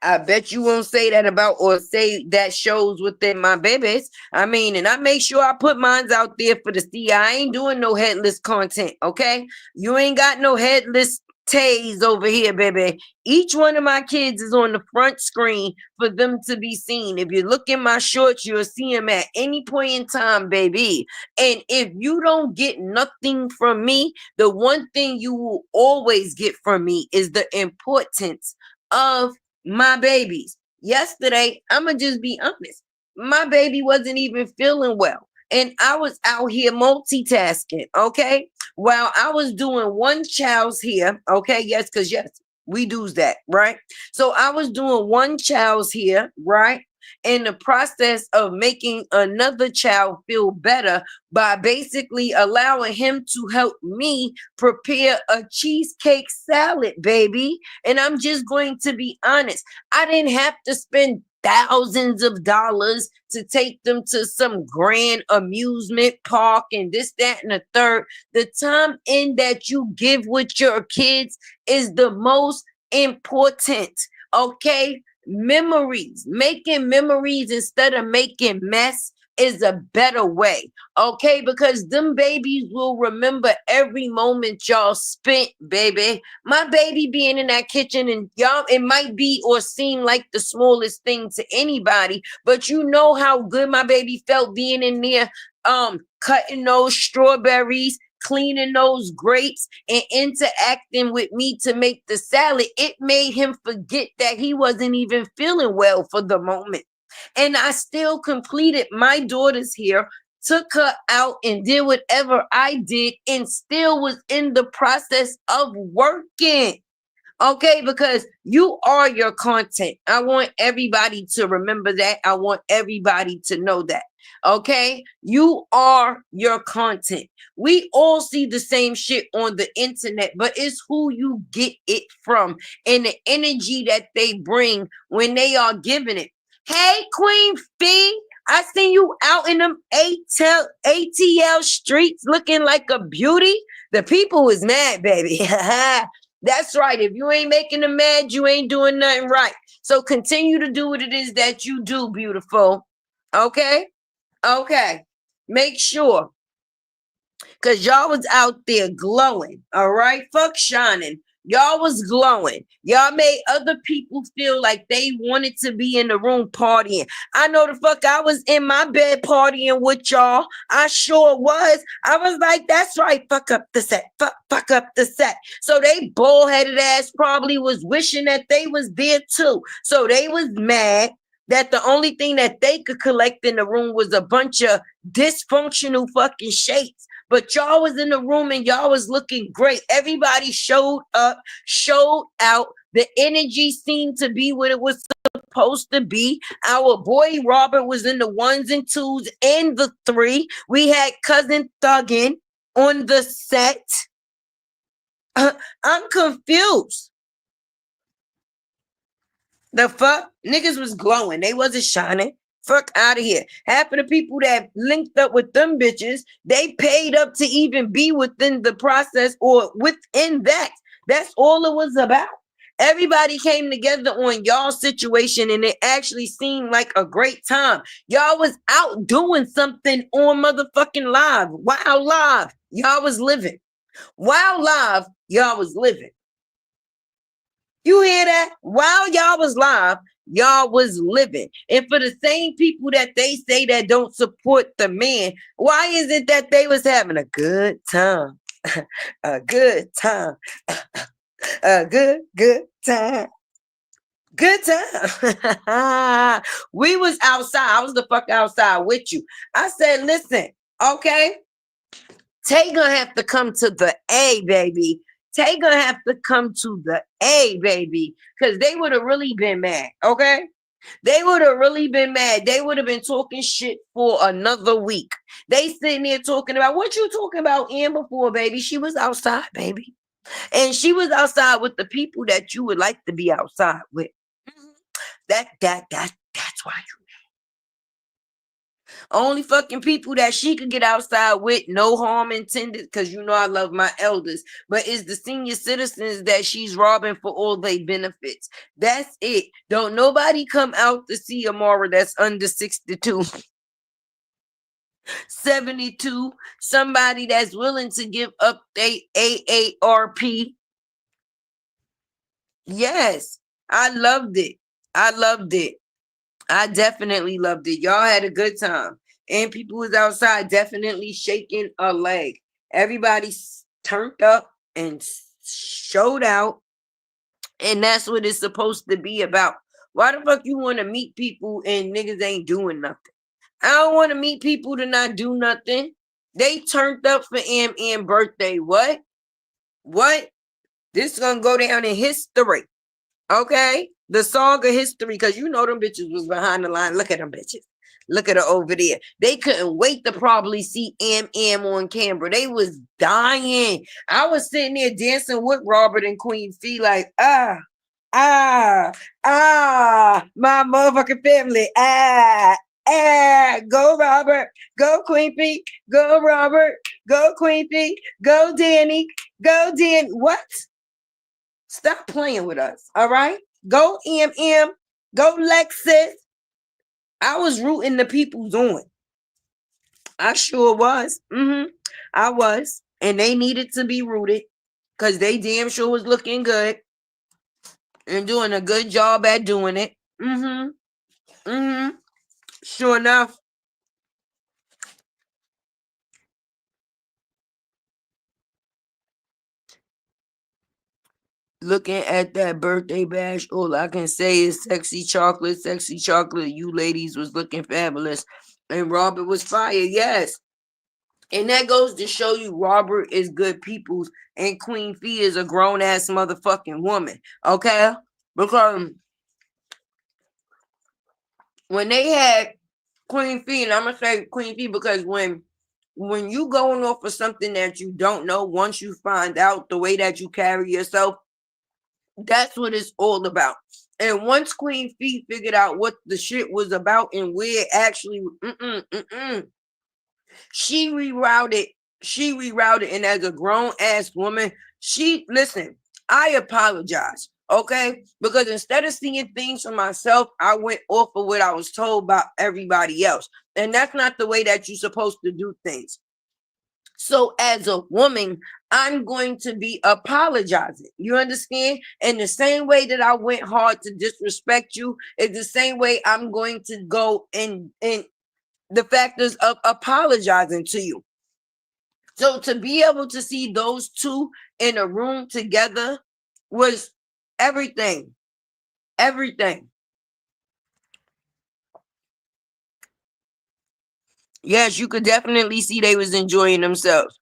Speaker 1: I bet you won't say that about or say that shows within my babies. I mean, and I make sure I put mines out there for the see. I ain't doing no headless content, okay? You ain't got no headless Tays over here, baby. Each one of my kids is on the front screen for them to be seen. If you look in my shorts, you'll see them at any point in time, baby. And if you don't get nothing from me, the one thing you will always get from me is the importance of my babies. Yesterday, I'ma just be honest. My baby wasn't even feeling well. And I was out here multitasking, okay? While I was doing one child's here, okay? Yes, because yes, we do that, right? So I was doing one child's here, right? In the process of making another child feel better by basically allowing him to help me prepare a cheesecake salad, baby. And I'm just going to be honest. I didn't have to spend thousands of dollars to take them to some grand amusement park and this, that, and the third. The time in that you give with your kids is the most important, okay? Memories, making memories instead of making mess is a better way, okay? Because them babies will remember every moment y'all spent, baby. My baby being in that kitchen, and y'all, it might be or seem like the smallest thing to anybody, but you know how good my baby felt being in there, cutting those strawberries, cleaning those grapes, and interacting with me to make the salad. It made him forget that he wasn't even feeling well for the moment. And I still completed my daughter's hair, took her out and did whatever I did, and still was in the process of working. Okay, because you are your content. I want everybody to remember that. I want everybody to know that. Okay, you are your content. We all see the same shit on the internet, but it's who you get it from and the energy that they bring when they are giving it. Hey, Queen Fee, I seen you out in them ATL streets looking like a beauty. The people is mad, baby. That's right. If you ain't making them mad, you ain't doing nothing right. So continue to do what it is that you do, beautiful. Okay? Okay. Make sure. Because y'all was out there glowing. All right? Fuck shining. Y'all was glowing. Y'all made other people feel like they wanted to be in the room partying. I know the fuck I was in my bed partying with y'all. I sure was. I was like, that's right. Fuck up the set. Fuck up the set. So they bullheaded ass probably was wishing that they was there too. So they was mad that the only thing that they could collect in the room was a bunch of dysfunctional fucking shapes. But y'all was in the room and y'all was looking great. Everybody showed up, showed out. The energy seemed to be what it was supposed to be. Our boy Robert was in the 1s and 2s and the 3. We had Cousin Thuggin on the set. I'm confused. The fuck? Niggas was glowing. They wasn't shining. Fuck out of here. Half of the people that linked up with them bitches, they paid up to even be within the process or within that. That's all it was about. Everybody came together on y'all's situation and it actually seemed like a great time. Y'all was out doing something on motherfucking live. Wow, live. Y'all was living. Wow, live. Y'all was living. You hear that? While y'all was live, y'all was living. And for the same people that they say that don't support the man, why is it that they was having a good time? A good time. A good time. Good time. We was outside. I was the fuck outside with you. I said, listen, okay, Tay gonna have to come to the A, baby. Tay gonna have to come to the A, baby, because they would have really been mad, okay? They would have really been mad. They would have been talking shit for another week. They sitting there talking about, what you talking about Amber for, baby? She was outside, baby. And she was outside with the people that you would like to be outside with. That's why you only fucking people that she could get outside with, no harm intended, because you know I love my elders, but it's the senior citizens that she's robbing for all their benefits. That's it. Don't nobody come out to see Amara that's under 62. 72, somebody that's willing to give up their AARP. Yes, I loved it. I loved it. I definitely loved it. Y'all had a good time. And people was outside definitely shaking a leg. Everybody turned up and showed out. And that's what it's supposed to be about. Why the fuck you want to meet people and niggas ain't doing nothing? I don't want to meet people to not do nothing. They turned up for M birthday. What? What? This is going to go down in history. Okay? The song of history, because you know them bitches was behind the line. Look at them bitches. Look at her over there. They couldn't wait to probably see M on camera. They was dying. I was sitting there dancing with Robert and Queen Fee like, my motherfucking family. Go Robert. Go Queen Fee. Go Robert. Go Queen Fee. Go Danny. Go Danny. What? Stop playing with us, all right? Go M. Go Lexus. I was rooting the people's on. I sure was. I was. And they needed to be rooted because they damn sure was looking good and doing a good job at doing it. Sure enough. Looking at that birthday bash, all I can say is sexy chocolate, sexy chocolate. You ladies was looking fabulous. And Robert was fire, yes. And that goes to show you Robert is good people's and Queen Fee is a grown-ass motherfucking woman, okay? Because when they had Queen Fee, and I'm gonna say Queen Fee because when you going off of something that you don't know, once you find out the way that you carry yourself, that's what it's all about. And once Queen Fee figured out what the shit was about and where it actually, she rerouted. She rerouted, and as a grown ass woman, listen. I apologize, okay? Because instead of seeing things for myself, I went off of what I was told by everybody else, and that's not the way that you're supposed to do things. So as a woman, I'm going to be apologizing. You understand? And the same way that I went hard to disrespect you is the same way I'm going to go in the factors of apologizing to you. So to be able to see those two in a room together was everything. Everything. Yes, you could definitely see they was enjoying themselves.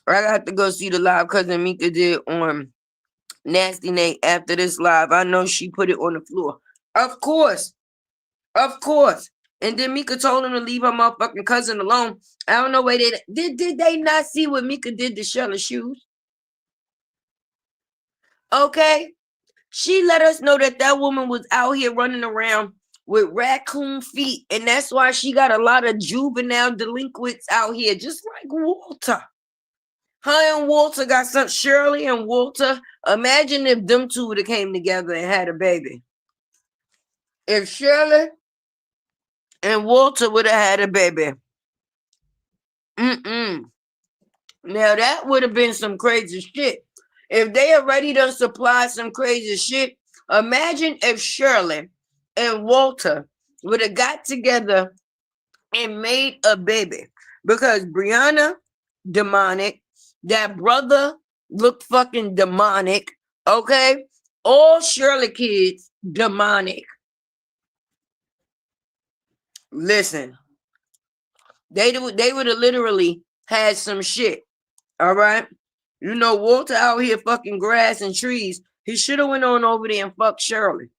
Speaker 1: I got to go see the live cousin Mika did on Nasty Nate after this live. I know she put it on the floor. Of course. Of course. And then Mika told him to leave her motherfucking cousin alone. I don't know why they did they not see what Mika did to Shella's shoes? Okay. She let us know that that woman was out here running around with raccoon feet. And that's why she got a lot of juvenile delinquents out here, just like Walter. Her and Walter got some. Shirley and Walter. Imagine if them two would have came together and had a baby. If Shirley and Walter would have had a baby. Now that would have been some crazy shit. If they already done supplied some crazy shit, imagine if Shirley and Walter would have got together and made a baby. Because BRIANA, demonic. That brother looked fucking demonic. Okay? All Shirley kids, demonic. Listen. They would have literally had some shit. All right? You know, Walter out here fucking grass and trees. He should have went on over there and fucked Shirley.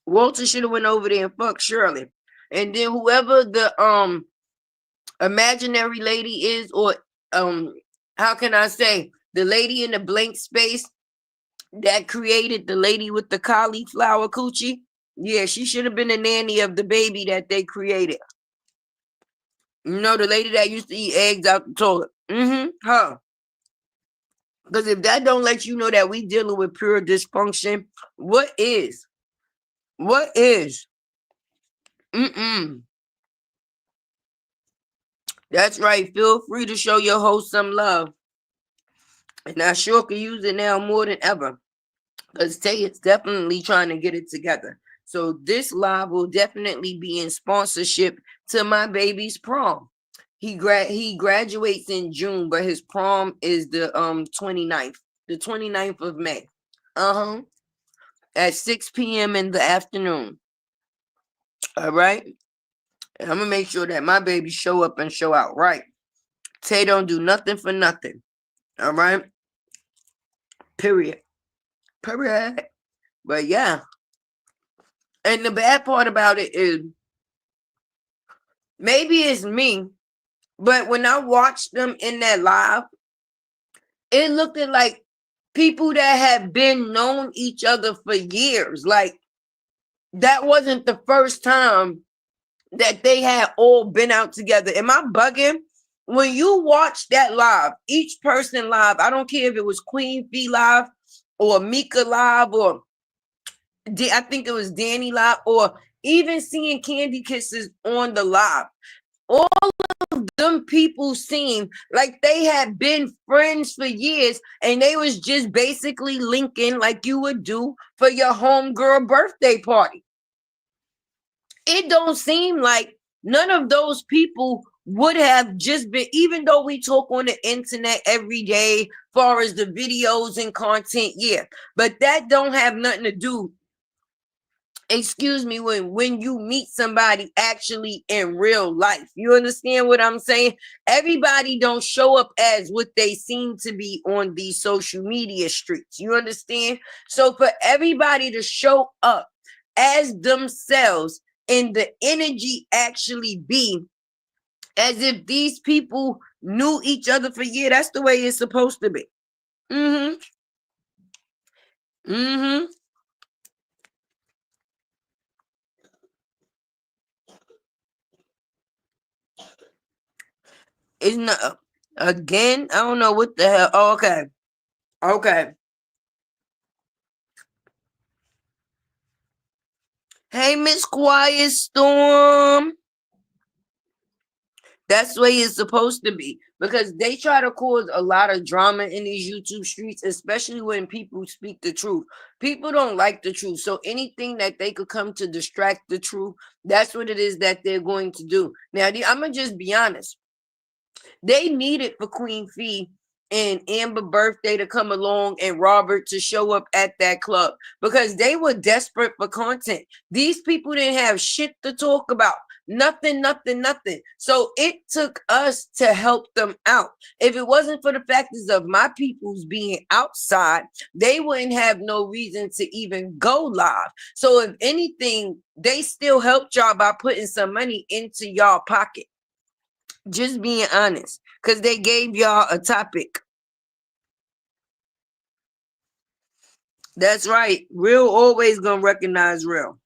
Speaker 1: Walter should have went over there and fucked Shirley. And then whoever the imaginary lady is, or how can I say, the lady in the blank space that created the lady with the cauliflower coochie, yeah, she should have been the nanny of the baby that they created. You know, the lady that used to eat eggs out the toilet. Her. Because if that don't let you know that we dealing with pure dysfunction, what is? What is? That's right. Feel free to show your host some love. And I sure can use it now more than ever. Because Tay is definitely trying to get it together. So this live will definitely be in sponsorship to my baby's prom. He graduates in June, but his prom is the 29th. The 29th of May. At 6 p.m. in the afternoon. All right? And I'm going to make sure that my baby show up and show out right. Tay don't do nothing for nothing. All right? Period. But yeah. And the bad part about it is, maybe it's me, but when I watched them in that live, it looked like people that had been known each other for years. Like, that wasn't the first time that they had all been out together. Am I bugging? When you watch that live, each person live, I don't care if it was Queen Fee live or Mika live, or I think it was Danny live, or even seeing Candy Kisses on the live. All of them people seem like they had been friends for years, and they was just basically linking like you would do for your homegirl birthday party. It don't seem like none of those people would have just been, even though we talk on the internet every day, far as the videos and content, yeah, but that don't have nothing to do, excuse me, when you meet somebody actually in real life. You understand what I'm saying? Everybody don't show up as what they seem to be on these social media streets. You understand? So for everybody to show up as themselves and the energy actually be as if these people knew each other for years. That's the way it's supposed to be. Mm-hmm. Mm-hmm. It's not again. I don't know what the hell. Oh, okay. Okay. Hey, Miss Quiet Storm. That's the way it's supposed to be, because they try to cause a lot of drama in these YouTube streets, especially when people speak the truth. People don't like the truth, so anything that they could come to distract the truth, that's what it is that they're going to do. Now, I'm gonna just be honest. They needed for Queen Fee and Amber birthday to come along and Robert to show up at that club, because they were desperate for content. These people didn't have shit to talk about. Nothing. So it took us to help them out. If it wasn't for the factors of my peoples being outside, they wouldn't have no reason to even go live. So if anything, they still helped y'all by putting some money into y'all pocket. Just being honest, because they gave y'all a topic. That's right. Real always gonna recognize real.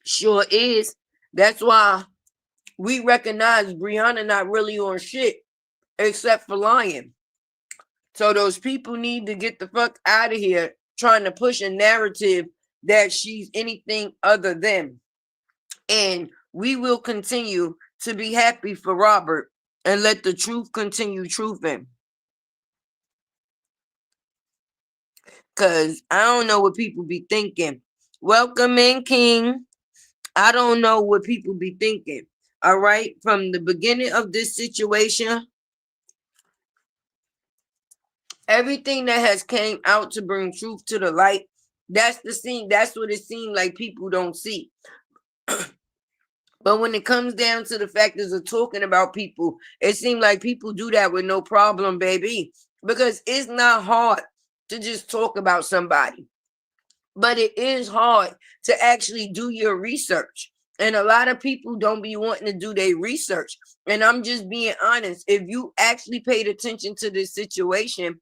Speaker 1: Sure is. That's why we recognize BRIANA not really on shit except for lying. So those people need to get the fuck out of here trying to push a narrative that she's anything other than. And we will continue to be happy for Robert and let the truth continue truthing. Because I don't know what people be thinking. Welcome in, King. I don't know what people be thinking. All right. From the beginning of this situation, everything that has came out to bring truth to the light, that's the scene. That's what it seemed like people don't see. But when it comes down to the factors of talking about people, it seems like people do that with no problem, baby. Because it's not hard to just talk about somebody. But it is hard to actually do your research. And a lot of people don't be wanting to do their research. And I'm just being honest. If you actually paid attention to this situation,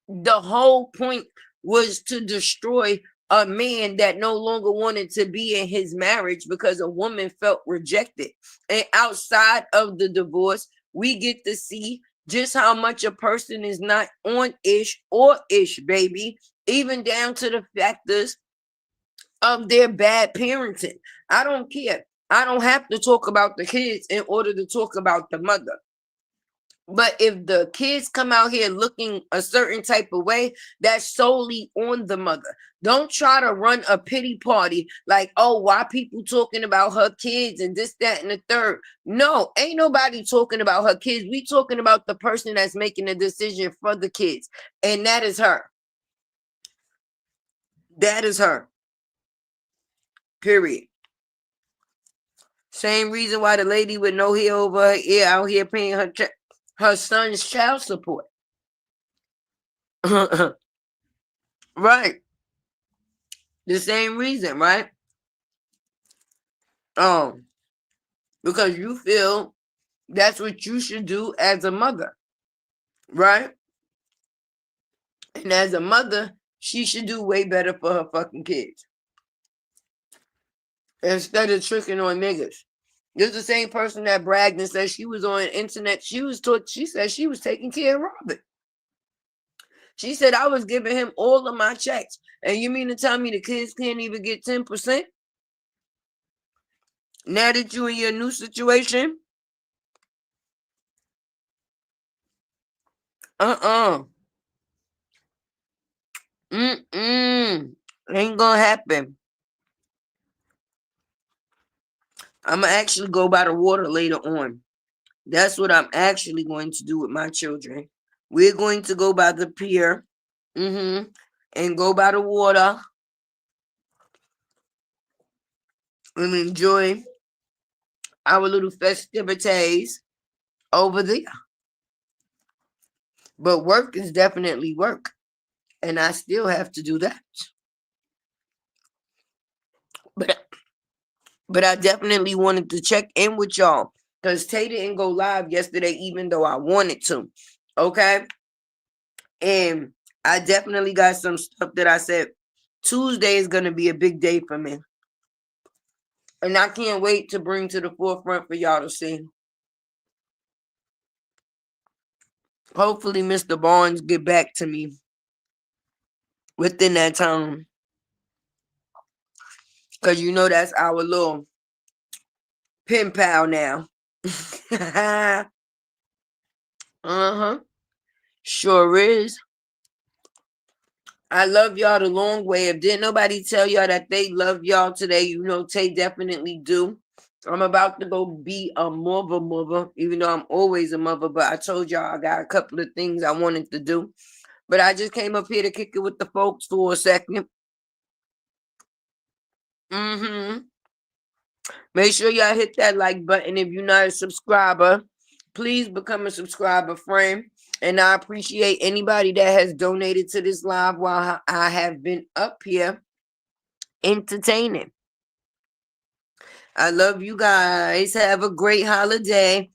Speaker 1: the whole point was to destroy a man that no longer wanted to be in his marriage because a woman felt rejected. And outside of the divorce, we get to see just how much a person is not on ish or ish, baby, even down to the factors of their bad parenting. I don't care. I don't have to talk about the kids in order to talk about the mother. But if the kids come out here looking a certain type of way, that's solely on the mother. Don't try to run a pity party like, oh, why people talking about her kids and this, that, and the third. No, ain't nobody talking about her kids. We talking about the person that's making the decision for the kids. And that is her. That is her. Period. Same reason why the lady with no hair over her ear out here paying her son's child support. Right. The same reason, right? Because you feel that's what you should do as a mother, right? And as a mother, she should do way better for her fucking kids instead of tricking on niggas. This is the same person that bragged and said she was on the internet. She said she was taking care of Robert. She said I was giving him all of my checks. And you mean to tell me the kids can't even get 10%? Now that you in your new situation? Ain't gonna happen. I'm gonna actually go by the water later on. That's what I'm actually going to do with my children. We're going to go by the pier, and go by the water and enjoy our little festivities over there. But work is definitely work, and I still have to do that. But But I definitely wanted to check in with y'all because Tay didn't go live yesterday, even though I wanted to. Okay. And I definitely got some stuff that I said Tuesday is going to be a big day for me. And I can't wait to bring to the forefront for y'all to see. Hopefully, Mr. Barnes get back to me within that time. Because you know that's our little pen pal now. Uh-huh. Sure is. I love y'all the long way. If didn't nobody tell y'all that they love y'all today, you know Tay definitely do. I'm about to go be a mother, even though I'm always a mother, but I told y'all I got a couple of things I wanted to do. But I just came up here to kick it with the folks for a second. Make sure y'all hit that like button if you're not a subscriber. Please become a subscriber, friend. And I appreciate anybody that has donated to this live while I have been up here entertaining. I love you guys. Have a great holiday.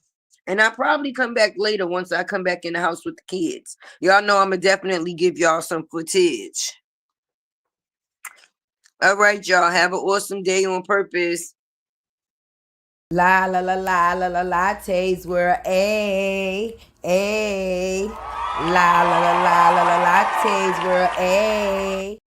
Speaker 1: And I'll probably come back later once I come back in the house with the kids. Y'all know I'm going to definitely give y'all some footage. All right, y'all. Have an awesome day on purpose.
Speaker 3: La la la la la la lattes were a la la la la la la lattes were a